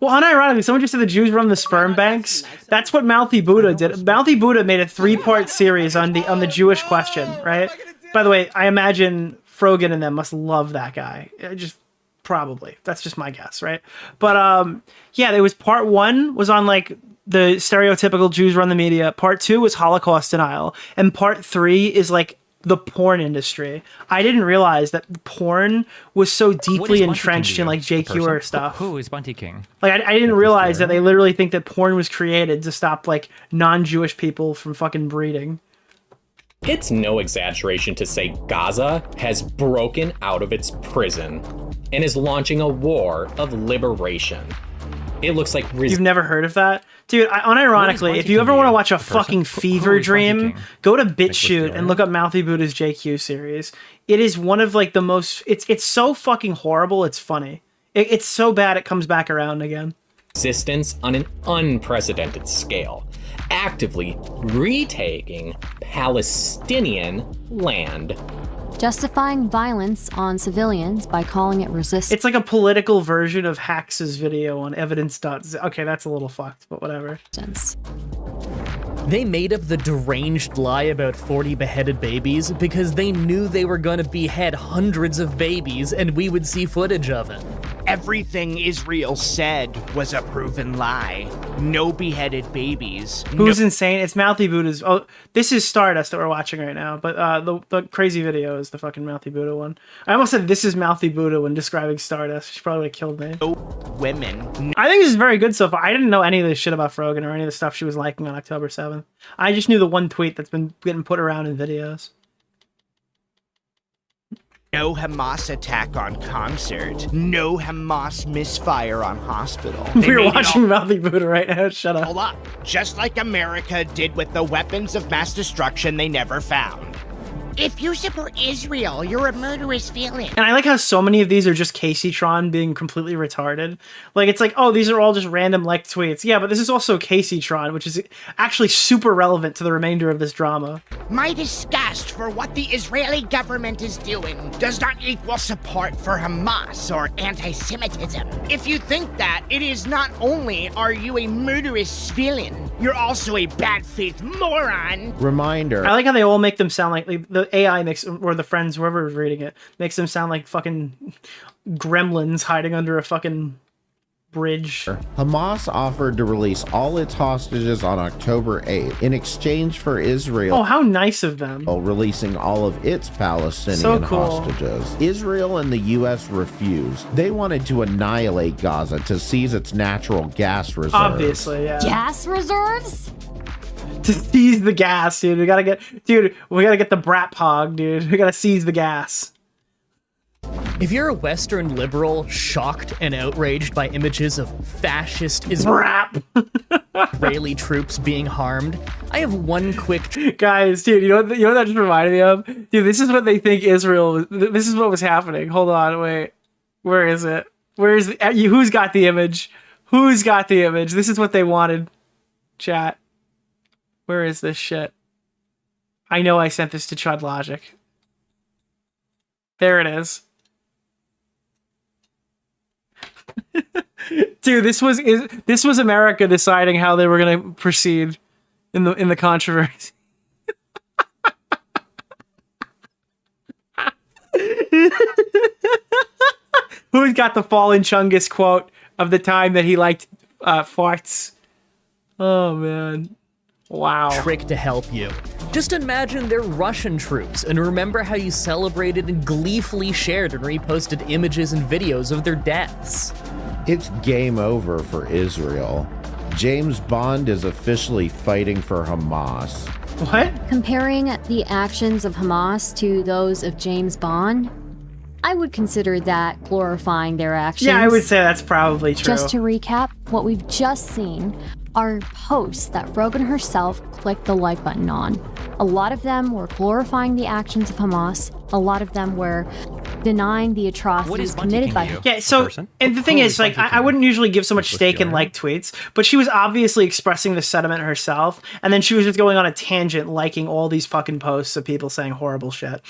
Well, unironically, someone just said the Jews run the sperm banks. That's what Mouthy Buddha did. Mouthy Buddha made a 3-part series on the Jewish question, right? By the way, I imagine Frogan and them must love that guy. Just probably. That's just my guess, right? But yeah, there was part 1 was on like the stereotypical Jews run the media. Part 2 was Holocaust denial, and part 3 is like the porn industry. I didn't realize that porn was so deeply entrenched in like JQ stuff. Who is Bunty King? Like I didn't realize that they literally think that porn was created to stop like non-Jewish people from fucking breeding. It's no exaggeration to say Gaza has broken out of its prison and is launching a war of liberation. It looks like You've never heard of that? Dude, unironically, if you ever want to watch a fucking fever dream, go to BitChute and look up Mouthy Buddha's JQ series. It is one of like the most... It's so fucking horrible, it's funny. It's so bad it comes back around again. Resistance on an unprecedented scale, actively retaking Palestinian land. Justifying violence on civilians by calling it resistance. It's like a political version of Hax's video on evidence. Okay, that's a little fucked, but whatever. They made up the deranged lie about 40 beheaded babies because they knew they were gonna behead hundreds of babies and we would see footage of it. Everything Israel said was a proven lie. No beheaded babies. Who's insane? It's Mouthy Buddha's. Oh, this is Stardust that we're watching right now, but the crazy video is the fucking Mouthy Buddha one. I almost said this is Mouthy Buddha when describing Stardust. She probably would have killed me. No women. I think this is very good so far. I didn't know any of this shit about Frogan or any of the stuff she was liking on October 7th. I just knew the one tweet that's been getting put around in videos. No Hamas attack on concert. No Hamas misfire on hospital. We're watching Mouthy Buddha right now. Shut up. Hold up. Just like America did with the weapons of mass destruction they never found. If you support Israel, you're a murderous villain. And I like how so many of these are just Casey-tron being completely retarded. Like, it's like, oh, these are all just random like tweets. Yeah, but this is also Casey-tron, which is actually super relevant to the remainder of this drama. My disgust for what the Israeli government is doing does not equal support for Hamas or anti-Semitism. If you think that, it is not only are you a murderous villain, you're also a bad faith moron. Reminder. I like how they all make them sound like the AI makes, or the friends, whoever is reading it, makes them sound like fucking gremlins hiding under a fucking bridge. Hamas offered to release all its hostages on October 8th in exchange for Israel. Oh, how nice of them. Releasing all of its Palestinian hostages. Israel and the U.S. refused. They wanted to annihilate Gaza to seize its natural gas reserves. Obviously, yeah. Gas reserves? To seize the gas, dude. We gotta get the brat pog, dude. We gotta seize the gas. If you're a Western liberal shocked and outraged by images of fascist Israeli troops being harmed, I have one quick... Guys, dude, you know what that just reminded me of? Dude, this is what they think Israel... This is what was happening. Hold on, wait. Where is it? Who's got the image? Who's got the image? This is what they wanted. Chat. Where is this shit? I know I sent this to Chud Logic. There it is. Dude, this was America deciding how they were going to proceed in the controversy. Who's got the Fallen Chungus quote of the time that he liked farts? Oh man. Wow. Trick to help you. Just imagine they're Russian troops and remember how you celebrated and gleefully shared and reposted images and videos of their deaths. It's game over for Israel. James Bond is officially fighting for Hamas. What? Comparing the actions of Hamas to those of James Bond, I would consider that glorifying their actions. Yeah, I would say that's probably true. Just to recap, what we've just seen are posts that Frogan herself clicked the like button on. A lot of them were glorifying the actions of Hamas. A lot of them were denying the atrocities committed by Yeah, so, and the thing is, like, I wouldn't usually give so much stake in like tweets, but she was obviously expressing the sentiment herself, and then she was just going on a tangent liking all these fucking posts of people saying horrible shit.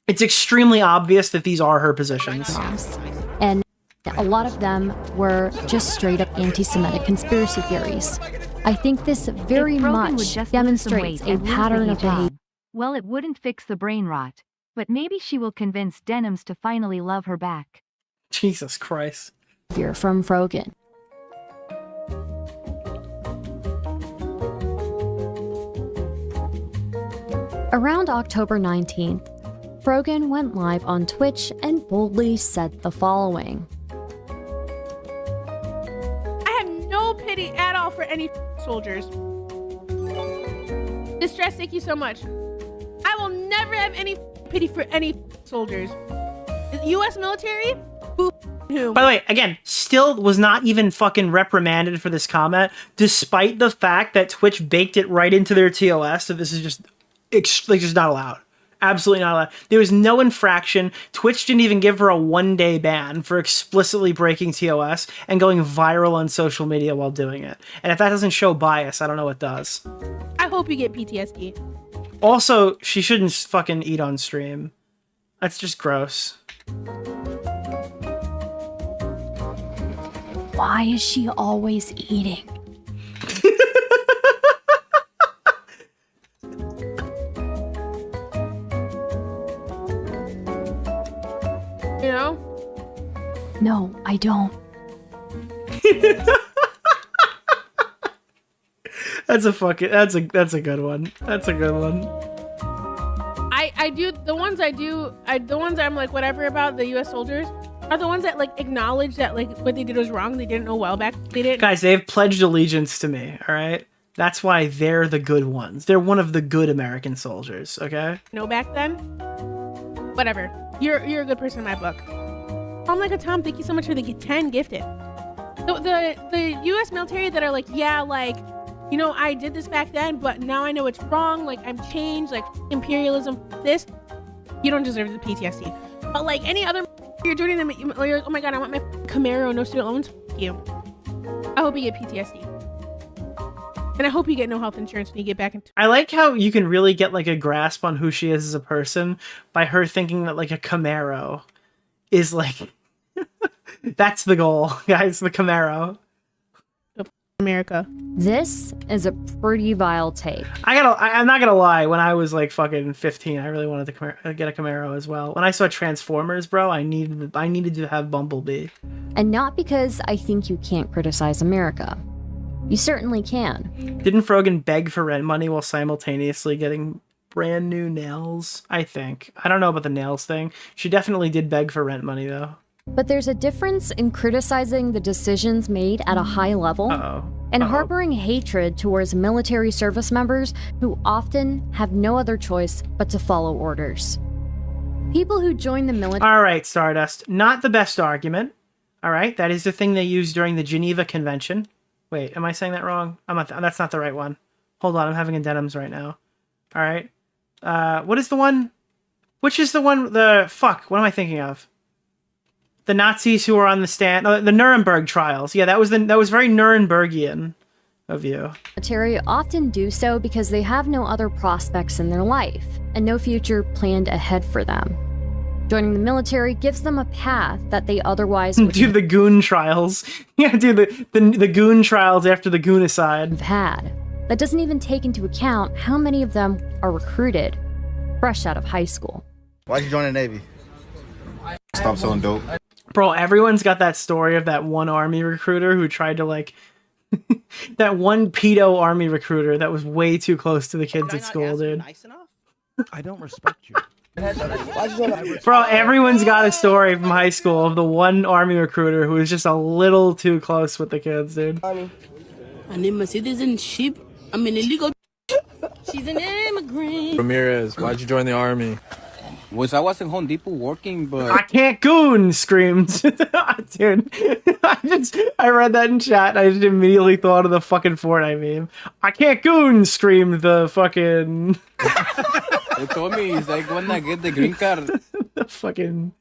It's extremely obvious that these are her positions. And a lot of them were just straight up anti-Semitic conspiracy theories. I think this very much demonstrates a pattern of behavior. Well, it wouldn't fix the brain rot, but maybe she will convince Denims to finally love her back. Jesus Christ. From Frogan. Around October 19th, Frogan went live on Twitch and boldly said the following. I have no pity at all for any soldiers. Distress, thank you so much. I will never have any pity for any soldiers. The U.S. military? Who? By the way, again, still still was not even fucking reprimanded for this comment, despite the fact that Twitch baked it right into their TOS. So this is just not allowed. Absolutely not allowed. There was no infraction. Twitch didn't even give her a 1-day ban for explicitly breaking TOS and going viral on social media while doing it. And if that doesn't show bias, I don't know what does. I hope you get PTSD. Also, she shouldn't fucking eat on stream. That's just gross. Why is she always eating? You know? No, I don't. That's a good one. That's a good one. I do the ones I'm like whatever about the U.S. soldiers are the ones that like acknowledge that like what they did was wrong. They didn't know well back. They didn't. Guys, they have pledged allegiance to me. All right, that's why they're the good ones. They're one of the good American soldiers. Okay. Know back then. Whatever. You're a good person in my book. I'm like a Tom. Thank you so much for the 10 gifted. The U.S. military that are like, yeah, like, you know, I did this back then, but now I know it's wrong. Like, I'm changed. Like, imperialism. This, you don't deserve the PTSD. But like any other, you're joining them. You're like, oh my god, I want my Camaro, no student loans. F you. I hope you get PTSD, and I hope you get no health insurance when you get back into. I like how you can really get like a grasp on who she is as a person by her thinking that like a Camaro is like that's the goal, guys. The Camaro. America. This is a pretty vile take. I'm not gonna lie. When I was like fucking 15, I really wanted to get a Camaro as well. When I saw Transformers, bro, I needed to have Bumblebee. And not because I think you can't criticize America. You certainly can. Didn't Frogan beg for rent money while simultaneously getting brand new nails? I think. I don't know about the nails thing. She definitely did beg for rent money though. But there's a difference in criticizing the decisions made at a high level and harboring hatred towards military service members who often have no other choice but to follow orders. People who join the military... All right, Stardust. Not the best argument. All right, that is the thing they used during the Geneva Convention. Wait, am I saying that wrong? That's not the right one. Hold on, I'm having addendums right now. All right. What is the one? Which is the one? Fuck, what am I thinking of? The Nazis who were on the stand, the Nuremberg trials. Yeah, that was very Nurembergian of you. Military often do so because they have no other prospects in their life and no future planned ahead for them. Joining the military gives them a path that they otherwise would do the goon trials. Yeah, do the goon trials after the goonicide. Have had. That doesn't even take into account how many of them are recruited fresh out of high school. Why'd you join the Navy? Stop selling dope. Bro, everyone's got that story of that one army recruiter who tried to like that one pedo army recruiter that was way too close to the kids at school, dude. Nice enough? I don't respect you. Bro, everyone's got a story from high school of the one army recruiter who was just a little too close with the kids, dude. My name is citizenship. I'm an illegal. She's an immigrant. Ramirez, why'd you join the army? I was in Home Depot working, but I can't goon, screamed. Dude, I read that in chat and I just immediately thought of the fucking Fortnite meme. I can't goon, screamed the fucking they told me he's like gonna get the green card. the fucking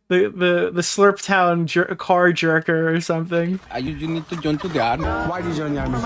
the Slurp Town car jerker or something. You need to join to the army. Why did you join the army?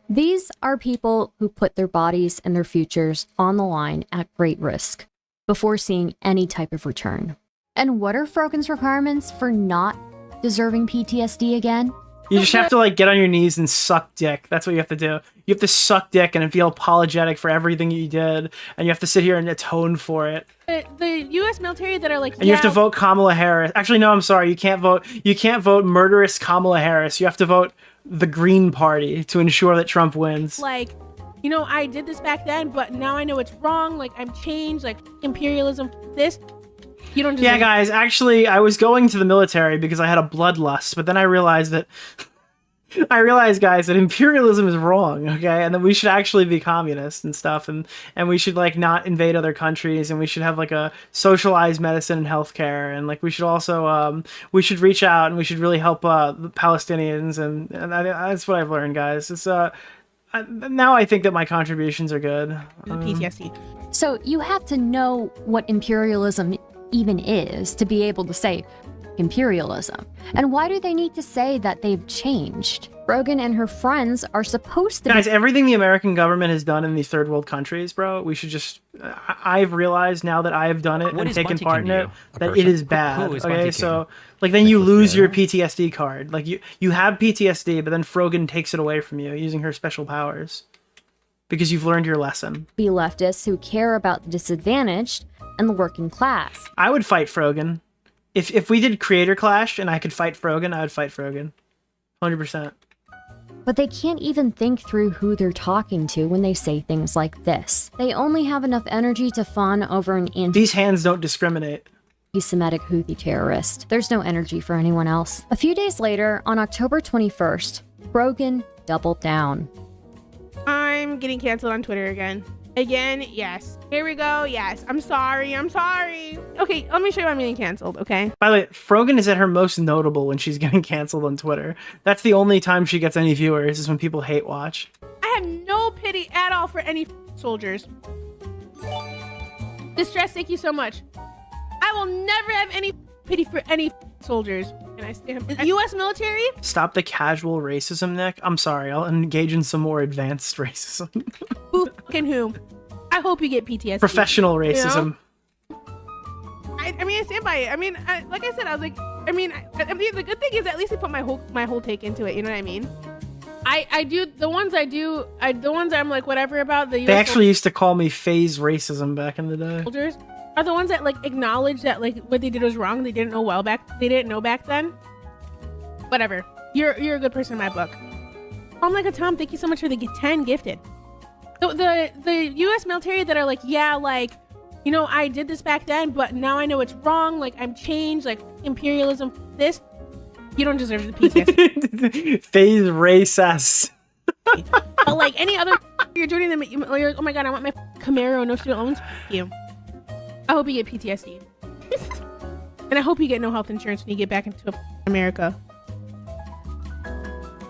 These are people who put their bodies and their futures on the line at great risk before seeing any type of return. And what are Frogan's requirements for not deserving PTSD again? You just have to like get on your knees and suck dick. That's what you have to do. You have to suck dick and feel apologetic for everything you did, and you have to sit here and atone for it. The U.S. military that are like, and you have to vote Kamala Harris. Actually, no, I'm sorry. You can't vote. You can't vote murderous Kamala Harris. You have to vote the Green Party to ensure that Trump wins. Like, you know, I did this back then, but now I know it's wrong. Like, I'm changed. Like, imperialism. This. You don't. Yeah, guys. Actually, I was going to the military because I had a bloodlust, but then I realized that I realize, guys, that imperialism is wrong, okay? And that we should actually be communists and stuff, and we should, like, not invade other countries, and we should have, like, a socialized medicine and healthcare, and, like, we should also, we should reach out, and we should really help the Palestinians, and that's what I've learned, guys. It's, now I think that my contributions are good. PTSD. So you have to know what imperialism even is to be able to say imperialism. And why do they need to say that they've changed? Frogan and her friends are supposed to Guys, everything the American government has done in these third world countries, bro, we should just... I've realized now that I have done it and taken part in it, that it is bad. Who is okay, Bunty so, King? like, then you lose your PTSD card. Like, you have PTSD, but then Frogan takes it away from you using her special powers. Because you've learned your lesson. be leftists who care about the disadvantaged and the working class. I would fight Frogan. If we did Creator Clash and I could fight Frogan, I would fight Frogan. 100%. But they can't even think through who they're talking to when they say things like this. They only have enough energy to fawn over an These hands don't discriminate. anti-Semitic Houthi terrorist. There's no energy for anyone else. A few days later, on October 21st, Frogan doubled down. I'm getting canceled on Twitter again. Again, yes. Here we go, yes. I'm sorry. Okay, let me show you why I'm getting canceled, okay? By the way, Frogan is at her most notable when she's getting canceled on Twitter. That's the only time she gets any viewers, is when people hate watch. I have no pity at all for any soldiers. Distress, thank you so much. I will never have any pity for any soldiers. And I stand the U.S. military? Stop the casual racism, Nick. I'm sorry, I'll engage in some more advanced racism. Who fucking who? I hope you get PTSD. Professional racism. You know? I mean, I stand by it. I mean, like I said, I was like, I mean, the good thing is at least I put my whole take into it. You know what I mean? I do the ones I'm like whatever about the US They actually used to call me phase racism back in the day. soldiers are the ones that like acknowledge that like what they did was wrong. They didn't know back then. Whatever. You're a good person in my book. I'm like a Tom. Thank you so much for the 10 gifted. The U.S. military that are like, yeah, like, you know, I did this back then, but now I know it's wrong. Like, I'm changed. Like, imperialism. This, you don't deserve the PTSD. Phase racist. But like any other, you're joining them. You're like, oh my god, I want my Camaro, no student loans. You. I hope you get PTSD. And I hope you get no health insurance when you get back into America.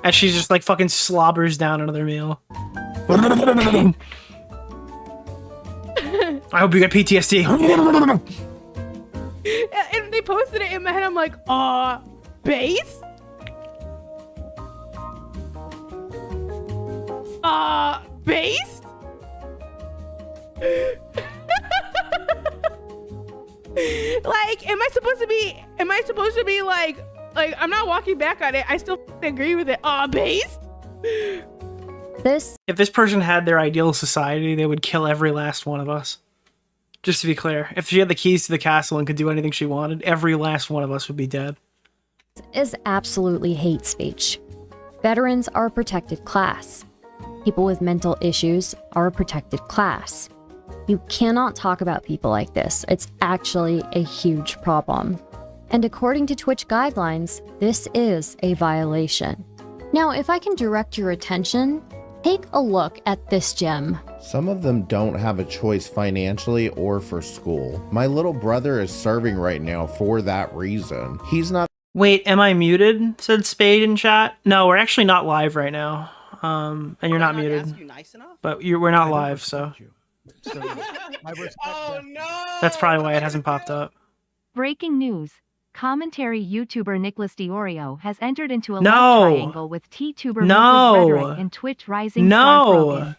As she just like fucking slobbers down another meal. I hope you get PTSD. And they posted it in my head. I'm like, base? Base? Like, am I supposed to be like I'm not walking back on it. I still agree with it. Base? If this person had their ideal society, they would kill every last one of us. Just to be clear, if she had the keys to the castle and could do anything she wanted, every last one of us would be dead. Is absolutely hate speech. Veterans are a protected class. People with mental issues are a protected class. You cannot talk about people like this. It's actually a huge problem. And according to Twitch guidelines, this is a violation. Now, if I can direct your attention, take a look at this gem. Some of them don't have a choice financially or for school. My little brother is serving right now for that reason. He's not. Wait, am I muted? Said Spade in chat. No, we're actually not live right now. And you're not muted. But we're not live, so. Oh no! That's probably why it hasn't popped up. Breaking news. Commentary YouTuber Nicholas DeOrio has entered into a No. love triangle with T-tuber No. rhetoric and Twitch rising star No. Frogan.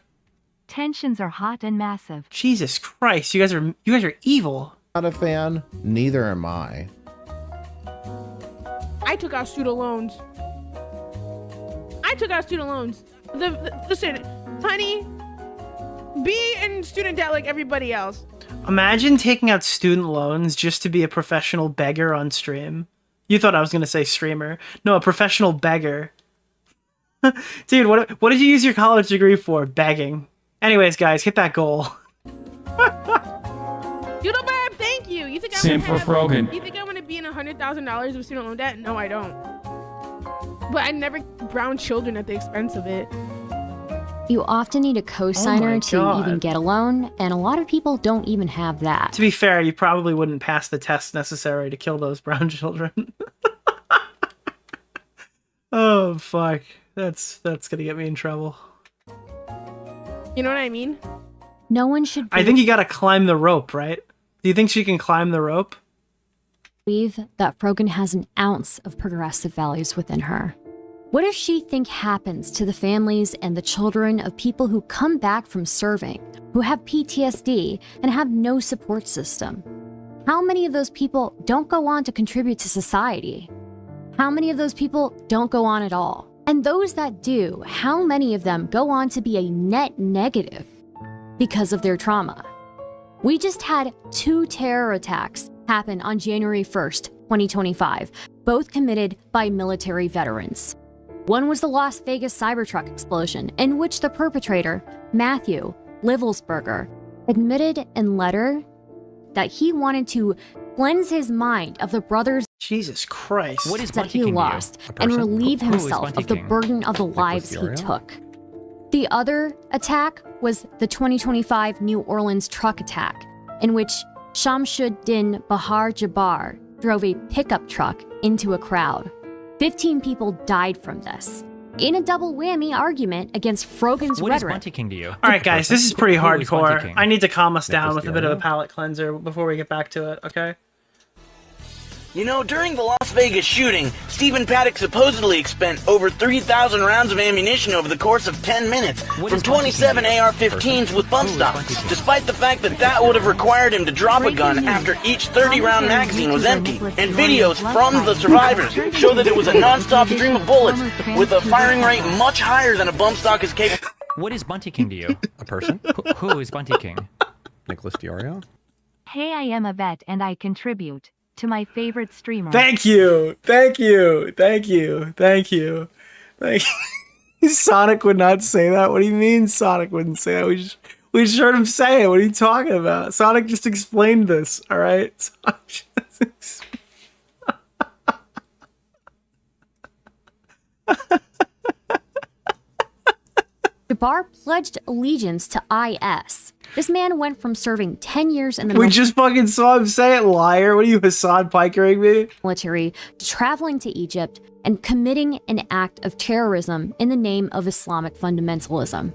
Tensions are hot and massive. Jesus Christ, you guys are evil. Not a fan. Neither am I. I took out student loans. Listen, honey, be in student debt like everybody else. Imagine taking out student loans just to be a professional beggar on stream. You thought I was gonna say streamer. No, a professional beggar. Dude, what did you use your college degree for? Begging. Anyways, guys, hit that goal. Doodlebab, thank you. You think Same for Frogan. You think I want to be in $100,000 of student loan debt? No, I don't. But I never brown children at the expense of it. You often need a co-signer to God. even get a loan, and a lot of people don't even have that. To be fair, you probably wouldn't pass the test necessary to kill those brown children. Oh fuck. That's gonna get me in trouble. You know what I mean? No one should I think you gotta climb the rope, right? Do you think she can climb the rope? believe that Frogan has an ounce of progressive values within her. What does she think happens to the families and the children of people who come back from serving, who have PTSD and have no support system? How many of those people don't go on to contribute to society? How many of those people don't go on at all? And those that do, how many of them go on to be a net negative because of their trauma? We just had 2 terror attacks happen on January 1st, 2025, both committed by military veterans. One was the Las Vegas Cybertruck explosion, in which the perpetrator, Matthew Livelsberger, admitted in letter that he wanted to cleanse his mind of the brothers Jesus Christ. What is that Bunty he King to you? lost A and person? relieve Who is himself Bunty of the King? burden of the Nicholas lives he DeOrio? took. The other attack was the 2025 New Orleans truck attack, in which Shamsuddin Bahar Jabbar drove a pickup truck into a crowd. 15 people died from this, in a double whammy argument against Frogan's What is rhetoric. Bunty King to you? All right, guys, this is pretty Who is Bunty hardcore. King? I need to calm us down Nicholas with a bit of a DeOrio? palate cleanser before we get back to it, okay? You know, during the Las Vegas shooting, Stephen Paddock supposedly spent over 3,000 rounds of ammunition over the course of 10 minutes from 27 AR-15s with bump stocks, despite the fact that that would have required him to drop a gun after each 30-round magazine was empty. And videos from the survivors show that it was a non-stop stream of bullets with a firing rate much higher than a bump stock is capable. What is Bunty King to you? A person? Who is Bunty King? Nicholas DeOrio? Hey, I am a vet and I contribute to my favorite streamer. Thank you. Thank you. Thank you. Thank you. Thank you. Sonic would not say that. What do you mean Sonic wouldn't say that? We just heard him say it. What are you talking about? Sonic just explained this, all right? Sonic just Jabbar pledged allegiance to IS. This man went from serving 10 years in the We just fucking saw him say it, liar. What are you, Hasan Pikering me? military to traveling to Egypt and committing an act of terrorism in the name of Islamic fundamentalism.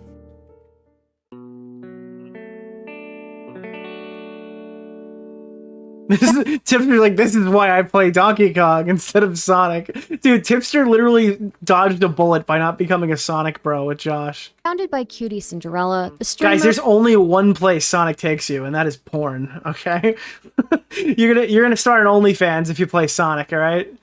Tipster's like, this is why I play Donkey Kong instead of Sonic. Dude, Tipster literally dodged a bullet by not becoming a Sonic bro with Josh. Founded by Cutie Cinderella, the streamer Guys, there's only one place Sonic takes you, and that is porn, okay? you're gonna start an OnlyFans if you play Sonic, alright?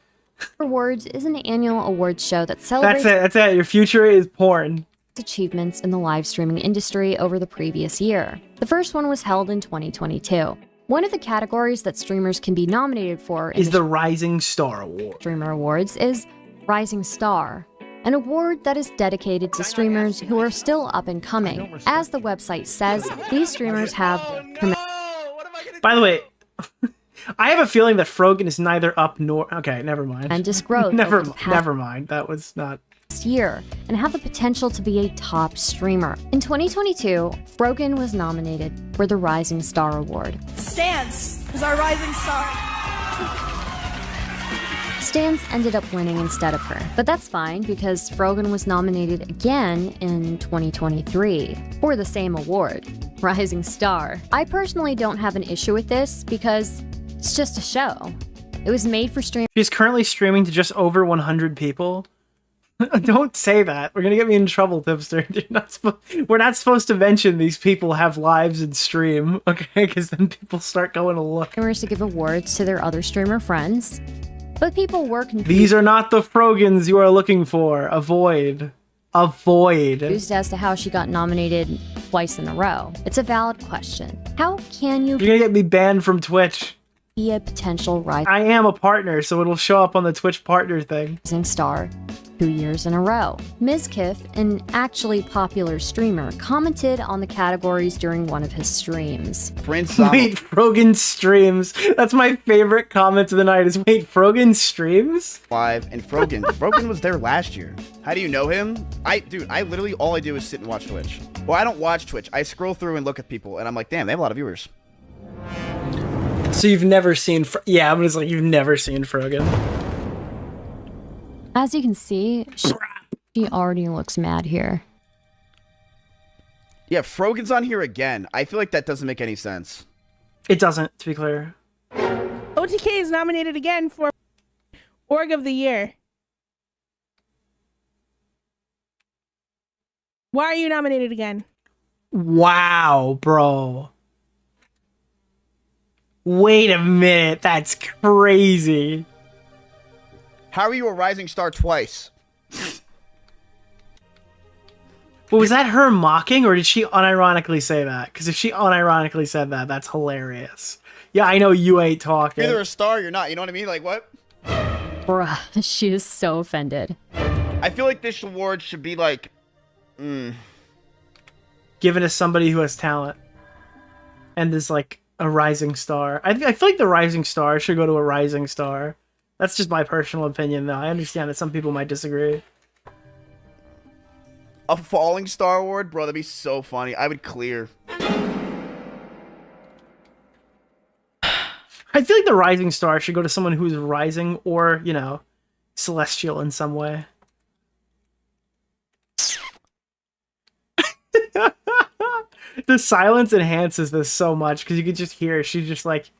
Awards is an annual awards show that celebrates That's it. Your future is porn. achievements in the live streaming industry over the previous year. The first one was held in 2022. One of the categories that streamers can be nominated for Is the Rising Star Award. Streamer Awards is Rising Star, an award that is dedicated to streamers who are still up and coming. As the website says, these streamers have By the way, I have a feeling that Frogan is neither up nor... Okay, never mind. tremendous growth never, over the past never mind. That was not... year and have the potential to be a top streamer. In 2022, Frogan was nominated for the Rising Star Award. Stance is our rising star. Stans ended up winning instead of her, but that's fine because Frogan was nominated again in 2023 for the same award, Rising Star. I personally don't have an issue with this because it's just a show. It was made for streamers. She's currently streaming to just over 100 people. Don't say that. We're gonna get me in trouble, Tipster. We're not supposed to mention these people have lives and stream, okay? Because then people start going to look. To give awards to their other streamer friends, but people were confused. These are not the Frogans you are looking for. Avoid. Avoid. As to how she got nominated twice in a row. It's a valid question. How can you You're gonna get me banned from Twitch. be a potential I am a partner, so it'll show up on the Twitch partner thing. rising star 2 years in a row. Mizkif, an actually popular streamer, commented on the categories during one of his streams. Wait, Frogan streams. That's my favorite comment of the night is, wait, Frogan streams? Live, and Frogan was there last year. How do you know him? Dude, I literally, all I do is sit and watch Twitch. Well, I don't watch Twitch. I scroll through and look at people, and I'm like, damn, they have a lot of viewers. So you've never seen, yeah, I'm just like, you've never seen Frogan. As you can see, she already looks mad here. Yeah, Frogan's on here again. I feel like that doesn't make any sense. It doesn't, to be clear. OTK is nominated again for Org of the Year. Why are you nominated again? Wow, bro. Wait a minute, that's crazy. How are you a rising star twice? But was that her mocking, or did she unironically say that? Because if she unironically said that, that's hilarious. Yeah, I know you ain't talking. You're either a star or you're not, you know what I mean? Like, what? Bruh, she is so offended. I feel like this award should be like... given to somebody who has talent. And is like a rising star. I feel like the rising star should go to a rising star. That's just my personal opinion, though. I understand that some people might disagree. A falling star award? Bro, that'd be so funny. I would clear. I feel like the rising star should go to someone who's rising or, you know, celestial in some way. The silence enhances this so much because you could just hear she's just like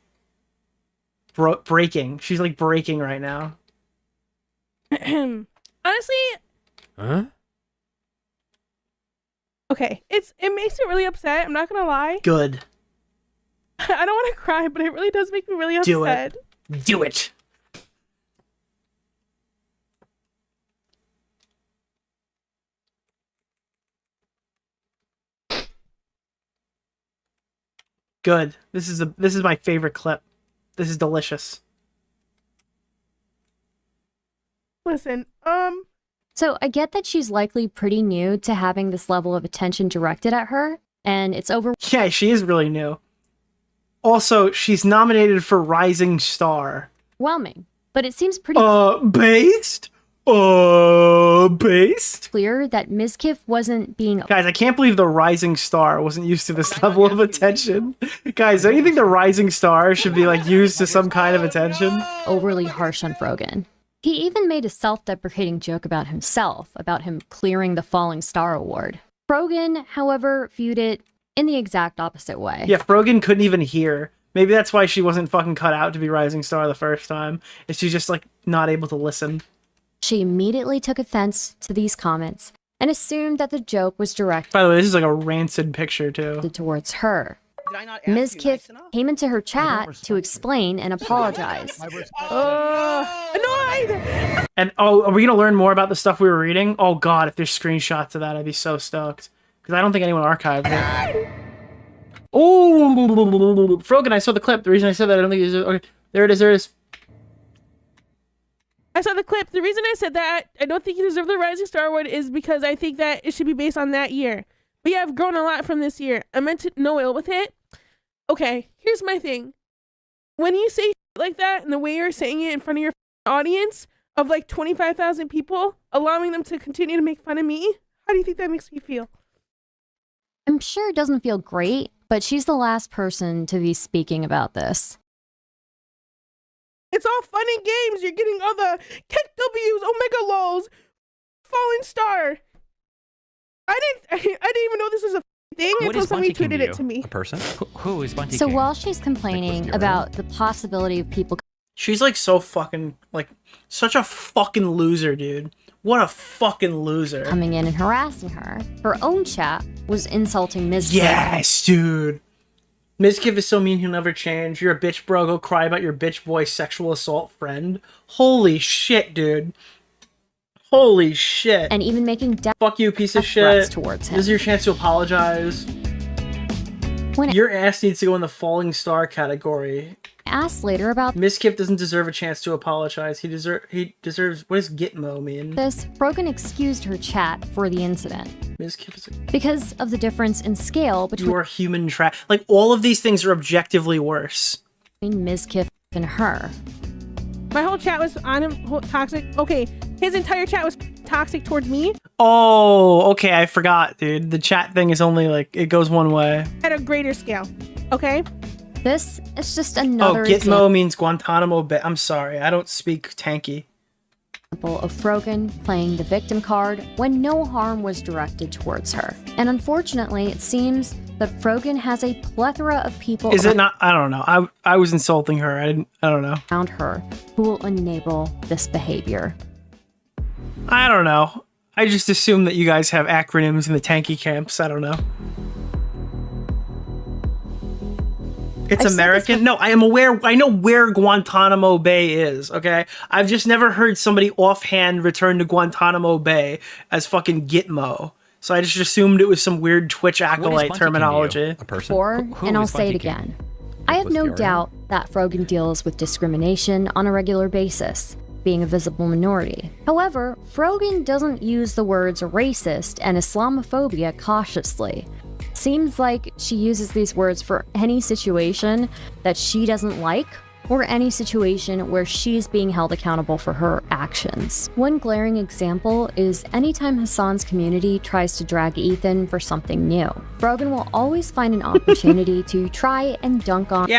breaking. She's like breaking right now. Honestly, huh? Okay, it makes me really upset. I'm not gonna lie. Good. I don't want to cry, but it really does make me really upset. Do it. Good. This is my favorite clip. This is delicious. Listen, So I get that she's likely pretty new to having this level of attention directed at her, and it's over. Yeah, she is really new. Also, she's nominated for Rising Star. Overwhelming, but it seems pretty based clear that Mizkif wasn't being. Guys, I can't believe the Rising Star wasn't used to this level of attention. Guys, don't you think the Rising Star should be like used to some kind of attention? Overly harsh on Frogan. He even made a self-deprecating joke about himself, about him clearing the Falling Star Award. Frogan, however, viewed it in the exact opposite way. Yeah, Frogan couldn't even hear. Maybe that's why she wasn't fucking cut out to be Rising Star the first time. Is she's just like not able to listen. She immediately took offense to these comments and assumed that the joke was directed. By the way, this is like a rancid picture too. Towards her. Mizkif came into her chat to explain and apologize. Annoyed! And are we gonna learn more about the stuff we were reading? Oh god, if there's screenshots of that, I'd be so stoked. Because I don't think anyone archived it. Oh, Frogan, I saw the clip. The reason I said that, I don't think it's okay. There it is. There it is. I saw the clip. The reason I said that I don't think he deserved the Rising Star Award is because I think that it should be based on that year. But yeah, I've grown a lot from this year. I meant to no ill with it. Okay, here's my thing. When you say like that and the way you're saying it in front of your audience of like 25,000 people, allowing them to continue to make fun of me, how do you think that makes me feel? I'm sure it doesn't feel great, but she's the last person to be speaking about this. It's all fun and games. You're getting all the Keck W's, Omega Lols, Falling Star. I didn't even know this was a thing until somebody tweeted it to me. A person? Who is Bunty So King? while she's complaining about the possibility of people... She's like so fucking, like, such a fucking loser, dude. What a fucking loser. ...coming in and harassing her, her own chat was insulting Mizkif. Yes, dude. Mizkif is so mean he'll never change. You're a bitch, bro. Go cry about your bitch boy sexual assault friend. Holy shit, dude. Holy shit. And even making fuck you, piece of shit. Towards him. This is your chance to apologize. Your ass needs to go in the Falling Star category. Asked later about Miskiff doesn't deserve a chance to apologize. He deserves. What does Gitmo mean? this, Frogan excused her chat for the incident. Miskiff is because of the difference in scale between your human trash. Like all of these things are objectively worse. Miskiff and her. My whole chat was on him toxic. Okay, his entire chat was toxic towards me. Oh, okay. I forgot, dude. The chat thing is only like it goes one way. At a greater scale. Okay. This is just another Gitmo means Guantanamo Bay. I'm sorry, I don't speak tanky. Example of Frogan playing the victim card when no harm was directed towards her. And unfortunately, it seems that Frogan has a plethora of people. Is it not? I don't know. I was insulting her. I don't know. Around her who will enable this behavior. I don't know. I just assume that you guys have acronyms in the tanky camps. I don't know. It's American? No, I am aware. I know where Guantanamo Bay is, okay? I've just never heard somebody offhand return to Guantanamo Bay as fucking Gitmo. So I just assumed it was some weird Twitch acolyte terminology. A person? And I'll say it again. I have no doubt that Frogan deals with discrimination on a regular basis, being a visible minority. However, Frogan doesn't use the words racist and Islamophobia cautiously. Seems like she uses these words for any situation that she doesn't like or any situation where she's being held accountable for her actions. One glaring example is anytime Hasan's community tries to drag Ethan for something new, Frogan will always find an opportunity to try and dunk on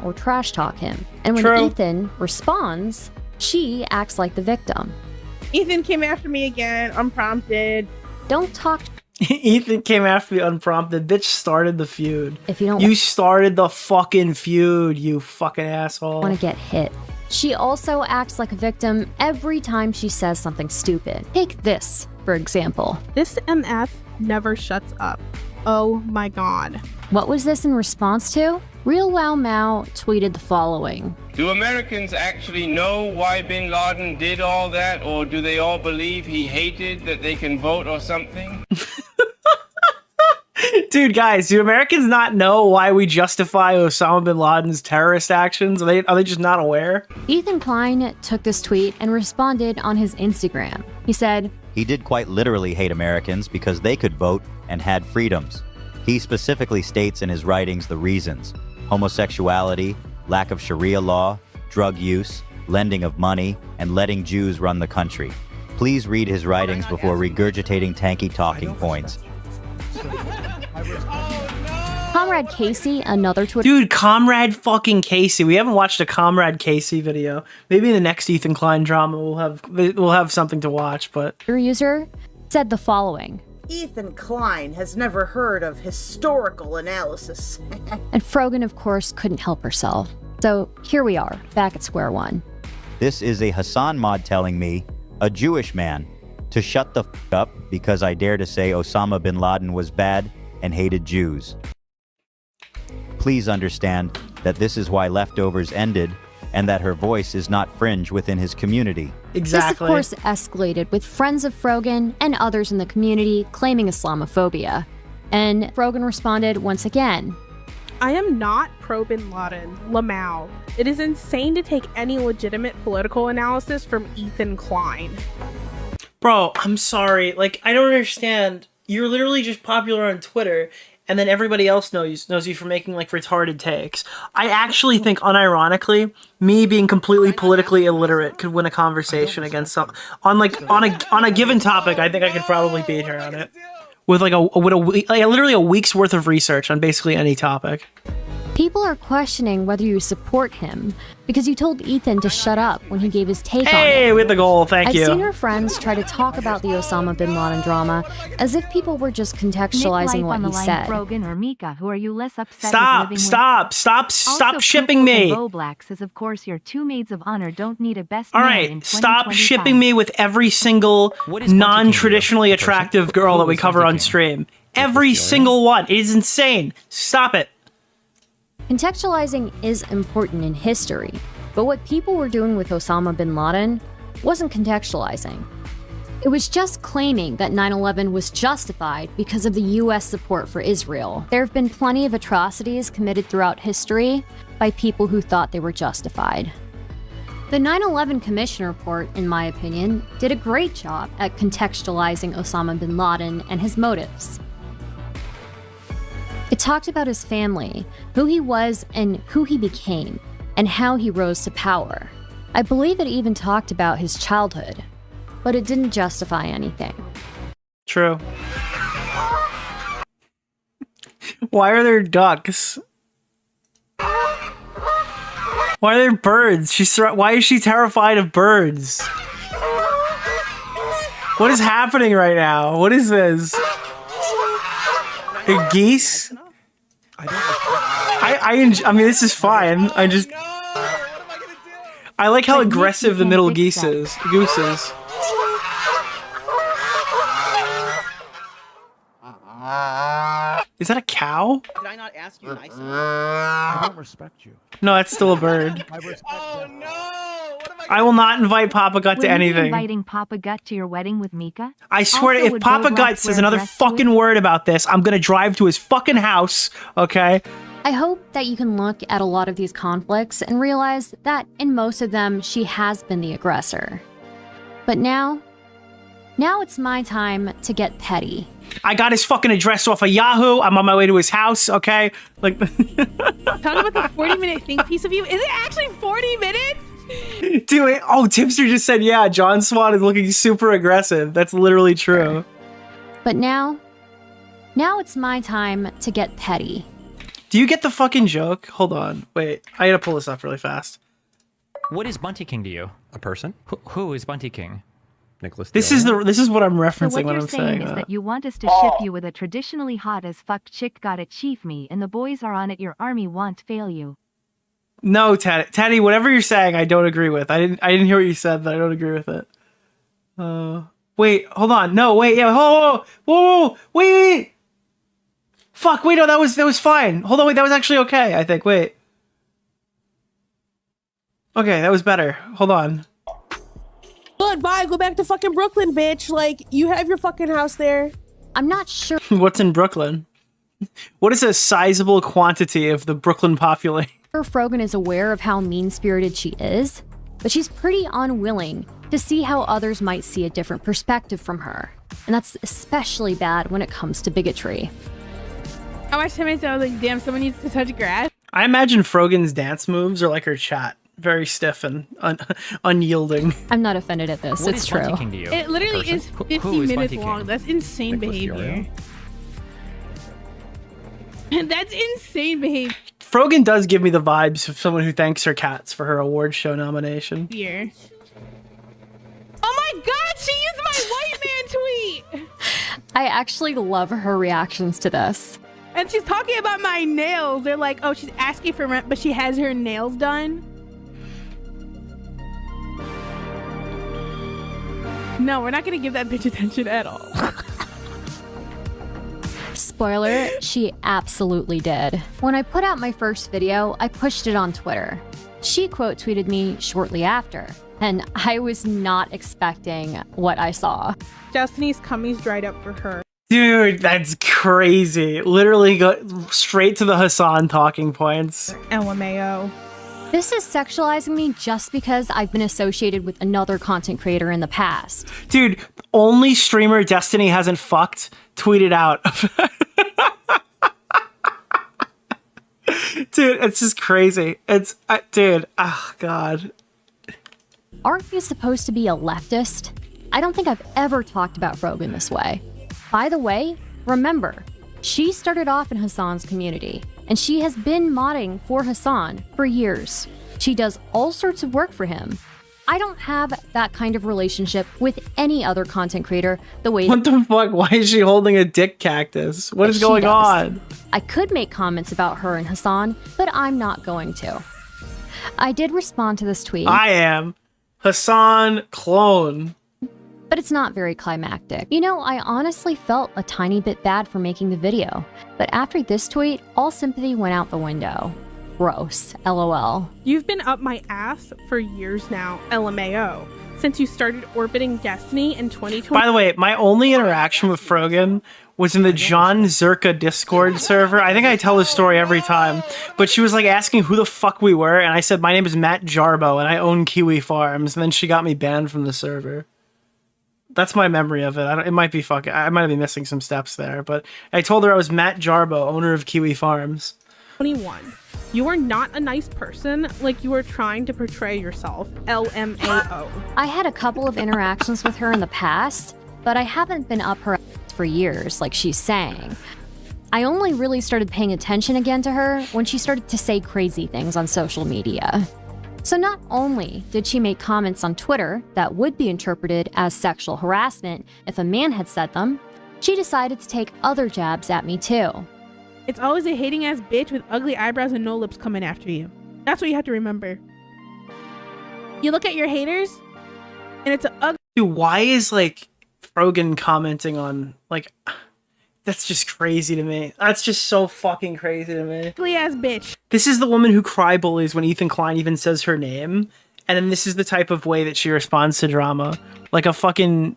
or trash talk him. And when Ethan responds, she acts like the victim. Ethan came after me again, unprompted. Don't talk. Ethan came after me unprompted. Bitch started the feud. If you don't, you started the fucking feud, you fucking asshole. Want to get hit. She also acts like a victim every time she says something stupid. Take this, for example. This MF never shuts up. Oh my god. What was this in response to? Real Wow Mao tweeted the following. Do Americans actually know why bin Laden did all that, or do they all believe he hated that they can vote or something? Dude, guys, do Americans not know why we justify Osama bin Laden's terrorist actions? Are they just not aware? Ethan Klein took this tweet and responded on his Instagram. He said, he did quite literally hate Americans because they could vote and had freedoms. He specifically states in his writings the reasons: homosexuality, lack of Sharia law, drug use, lending of money, and letting Jews run the country. Please read his writings before regurgitating tanky talking points. Comrade Casey, another Twitter... Dude, Comrade fucking Casey. We haven't watched a Comrade Casey video. Maybe in the next Ethan Klein drama we'll have something to watch, but... Your user said the following. Ethan Klein has never heard of historical analysis. And Frogan, of course, couldn't help herself. So here we are, back at square one. This is a Hasan mod telling me, a Jewish man, to shut the f up because I dare to say Osama bin Laden was bad and hated Jews. Please understand that this is why Leftovers ended and that her voice is not fringe within his community. Exactly. This, of course, escalated with friends of Frogan and others in the community claiming Islamophobia. And Frogan responded once again. I am not pro-Bin Laden, Lamau. It is insane to take any legitimate political analysis from Ethan Klein. Bro, I'm sorry. Like, I don't understand. You're literally just popular on Twitter, and then everybody else knows you for making, like, retarded takes. I actually think, unironically, me being completely politically illiterate could win a conversation against some... On a given topic, I think I could probably beat her on it. With literally a week's worth of research on basically any topic. People are questioning whether you support him because you told Ethan to shut up when he gave his take on it. Hey, with the goal, thank you. I've seen her friends try to talk about the Osama bin Laden drama as if people were just contextualizing what he said. Frogan or Mika, who are you less upset Stop shipping me. Black says, of course, your two maids of honor don't need a best All man right, in stop shipping me with every single non-traditionally attractive girl that we cover on stream. Every single one. It is insane. Stop it. Contextualizing is important in history, but what people were doing with Osama bin Laden wasn't contextualizing. It was just claiming that 9/11 was justified because of the US support for Israel. There have been plenty of atrocities committed throughout history by people who thought they were justified. The 9/11 Commission report, in my opinion, did a great job at contextualizing Osama bin Laden and his motives. It talked about his family, who he was and who he became, and how he rose to power. I believe it even talked about his childhood, but it didn't justify anything. True. Why are there ducks? Why are there birds? Why is she terrified of birds? What is happening right now? What is this? Geese? I mean, this is fine. I like how aggressive the middle goose is. Is that a cow? Did I not ask you nicely? I don't respect you. No, that's still a bird. Oh no! I will not invite Papa Gut to Will you be anything. inviting Papa Gut to your wedding with Mika? I swear, Also, if would Papa Goldrock Gut says wear a another dress fucking word about this, I'm gonna drive to his fucking house, okay? I hope that you can look at a lot of these conflicts and realize that in most of them, she has been the aggressor. But now it's my time to get petty. I got his fucking address off of Yahoo. I'm on my way to his house, okay? Like, Talk about the 40-minute think piece of you. Is it actually 40 minutes? dude, Tipster just said, yeah, John Swan is looking super aggressive. That's literally true. But now it's my time to get petty. Do you get the fucking joke? Hold on. Wait, I gotta pull this up really fast. What is Bunty King to you? A person? Who is Bunty King? Nicholas This is what I'm So referencing what when you're I'm saying saying is that. that you want us to ship you with a traditionally hot as fuck chick gotta chief me, and the boys are on it. Your army won't fail you. No, Teddy, whatever you're saying, I don't agree with. I didn't hear what you said, but I don't agree with it. Wait, hold on. No, wait, yeah, whoa, wait. Fuck, wait, no, that was fine. Hold on, wait, that was actually okay, I think. Wait. Okay, that was better. Hold on. Good, bye. Go back to fucking Brooklyn, bitch. Like, you have your fucking house there. I'm not sure. What's in Brooklyn? What is a sizable quantity of the Brooklyn population? Frogan is aware of how mean-spirited she is, but she's pretty unwilling to see how others might see a different perspective from her. And that's especially bad when it comes to bigotry. I watched him and I was like, damn, someone needs to touch grass. I imagine Frogan's dance moves are like her chat. Very stiff and unyielding. I'm not offended at this. What it's is true. Bunty King to you? It literally is 50 Who is minutes Bunty long. King? That's insane Nicholas behavior. DeOrio? That's insane behavior. Frogan does give me the vibes of someone who thanks her cats for her award show nomination. Here. Oh my god, she used my white man tweet! I actually love her reactions to this. And she's talking about my nails. They're like, oh, she's asking for rent, but she has her nails done. No, we're not gonna give that bitch attention at all. Spoiler, she absolutely did. When I put out my first video, I pushed it on Twitter. She quote tweeted me shortly after, and I was not expecting what I saw. Destiny's cummings dried up for her. Dude, that's crazy. Literally go straight to the Hasan talking points. LMAO. This is sexualizing me just because I've been associated with another content creator in the past. Dude, only streamer Destiny hasn't fucked tweeted out. Dude, it's just crazy. It's, dude, oh god. Aren't you supposed to be a leftist? I don't think I've ever talked about Frogan this way. By the way, remember, she started off in Hasan's community, and she has been modding for Hasan for years. She does all sorts of work for him. I don't have that kind of relationship with any other content creator the way— What the fuck? Why is she holding a dick cactus? What is going on? I could make comments about her and Hasan, but I'm not going to. I did respond to this tweet. I am. Hasan clone. But it's not very climactic. You know, I honestly felt a tiny bit bad for making the video, but after this tweet, all sympathy went out the window. Gross, LOL. You've been up my ass for years now, LMAO. since you started orbiting Destiny in 2020. By the way, my only interaction with Frogan was in the John Zerka Discord server. I think I tell this story every time, but she was like asking who the fuck we were, and I said my name is Matt Jarbo and I own Kiwi Farms, and then she got me banned from the server. That's my memory of it. It might be fucking. I might be missing some steps there, but I told her I was Matt Jarbo, owner of Kiwi Farms. 21. You are not a nice person like you are trying to portray yourself. LMAO. I had a couple of interactions with her in the past, but I haven't been up her ass for years, like she's saying. I only really started paying attention again to her when she started to say crazy things on social media. So not only did she make comments on Twitter that would be interpreted as sexual harassment if a man had said them, she decided to take other jabs at me too. It's always a hating ass bitch with ugly eyebrows and no lips coming after you. That's what you have to remember. You look at your haters, and it's an ugly. Dude, why is like Frogan commenting on like? That's just crazy to me. That's just so fucking crazy to me. Ugly ass bitch. This is the woman who cry bullies when Ethan Klein even says her name, and then this is the type of way that she responds to drama, like a fucking.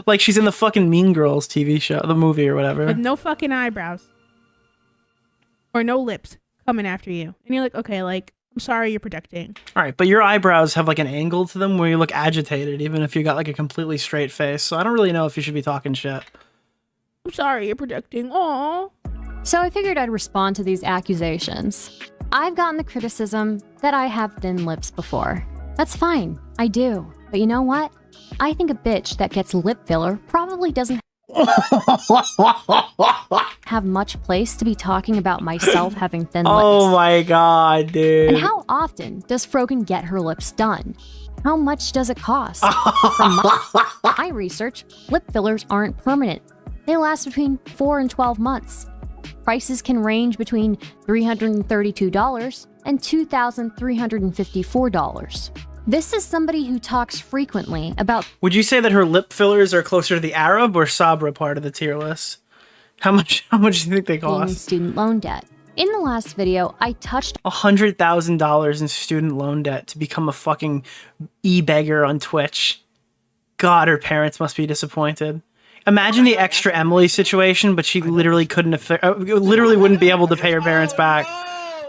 Like she's in the fucking Mean Girls TV show, the movie or whatever. With no fucking eyebrows. Or no lips coming after you. And you're like, okay, like, I'm sorry you're projecting. All right, but your eyebrows have like an angle to them where you look agitated, even if you got like a completely straight face. So I don't really know if you should be talking shit. I'm sorry you're projecting. Aww. So I figured I'd respond to these accusations. I've gotten the criticism that I have thin lips before. That's fine, I do. But you know what? I think a bitch that gets lip filler probably doesn't have much place to be talking about myself having thin lips. Oh my god, dude. And how often does Frogan get her lips done? How much does it cost? From my research, lip fillers aren't permanent. They last between 4 and 12 months. Prices can range between $332 and $2,354. This is somebody who talks frequently about... Would you say that her lip fillers are closer to the Arab or Sabra part of the tier list? How much do you think they being in cost? student loan debt. In the last video, I touched $100,000 in student loan debt to become a fucking e-beggar on Twitch. God, her parents must be disappointed. Imagine the extra Emily situation, but she literally literally wouldn't be able to pay her parents back.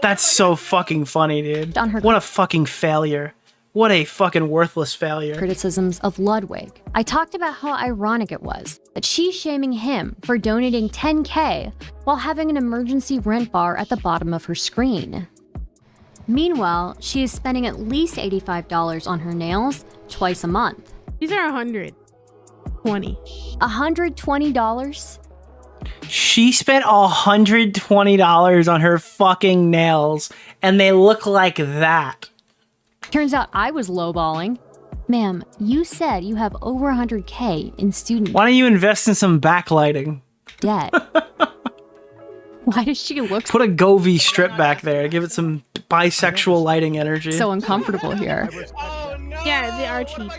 That's so fucking funny, dude. What a fucking failure. What a fucking worthless failure. criticisms of Ludwig. I talked about how ironic it was that she's shaming him for donating $10K while having an emergency rent bar at the bottom of her screen. Meanwhile, she is spending at least $85 on her nails twice a month. These are $120. $120? She spent $120 on her fucking nails, and they look like that. Turns out I was lowballing. Ma'am, you said you have over 100K in student Why don't you invest in some backlighting? debt. Why does she look Put a Govee strip back there. Give it some bisexual lighting energy. so uncomfortable here? Yeah, they are cheap.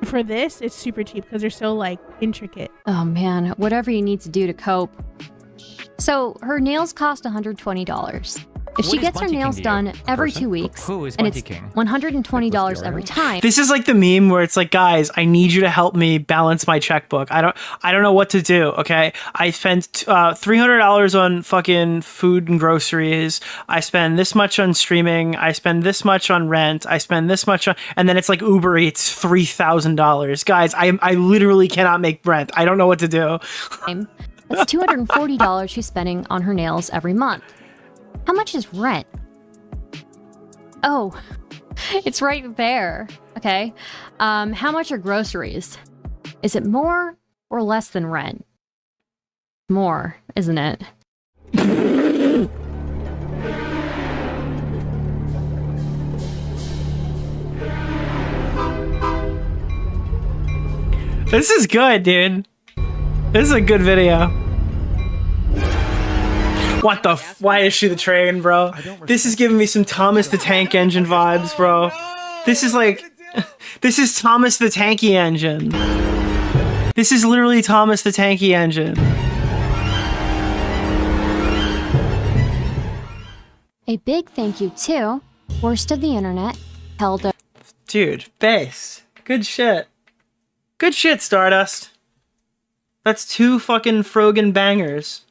For this, it's super cheap because they're so, like, intricate. Oh man, whatever you need to do to cope. So her nails cost $120. If she What is gets her Bunty King nails to you? done every Person? 2 weeks, Who is and Bunty it's King? $120 every time. This is like the meme where it's like, guys, I need you to help me balance my checkbook. I don't know what to do. Okay, I spent $300 on fucking food and groceries. I spend this much on streaming. I spend this much on rent. I spend this much on, and then it's like Uber Eats $3,000. Guys, I literally cannot make rent. I don't know what to do. That's $240 she's spending on her nails every month. How much is rent? Oh, it's right there. Okay. How much are groceries? Is it more or less than rent? More, isn't it? This is good, dude. This is a good video. What the why is she the train, bro? This is giving me some Thomas the Tank Engine vibes, bro. This is like, this is Thomas the Tanky Engine. This is literally Thomas the Tanky Engine. A big thank you to Worst of the internet, held a Dude, bass. Good shit. Good shit, Stardust. That's 2 fucking Frogan bangers.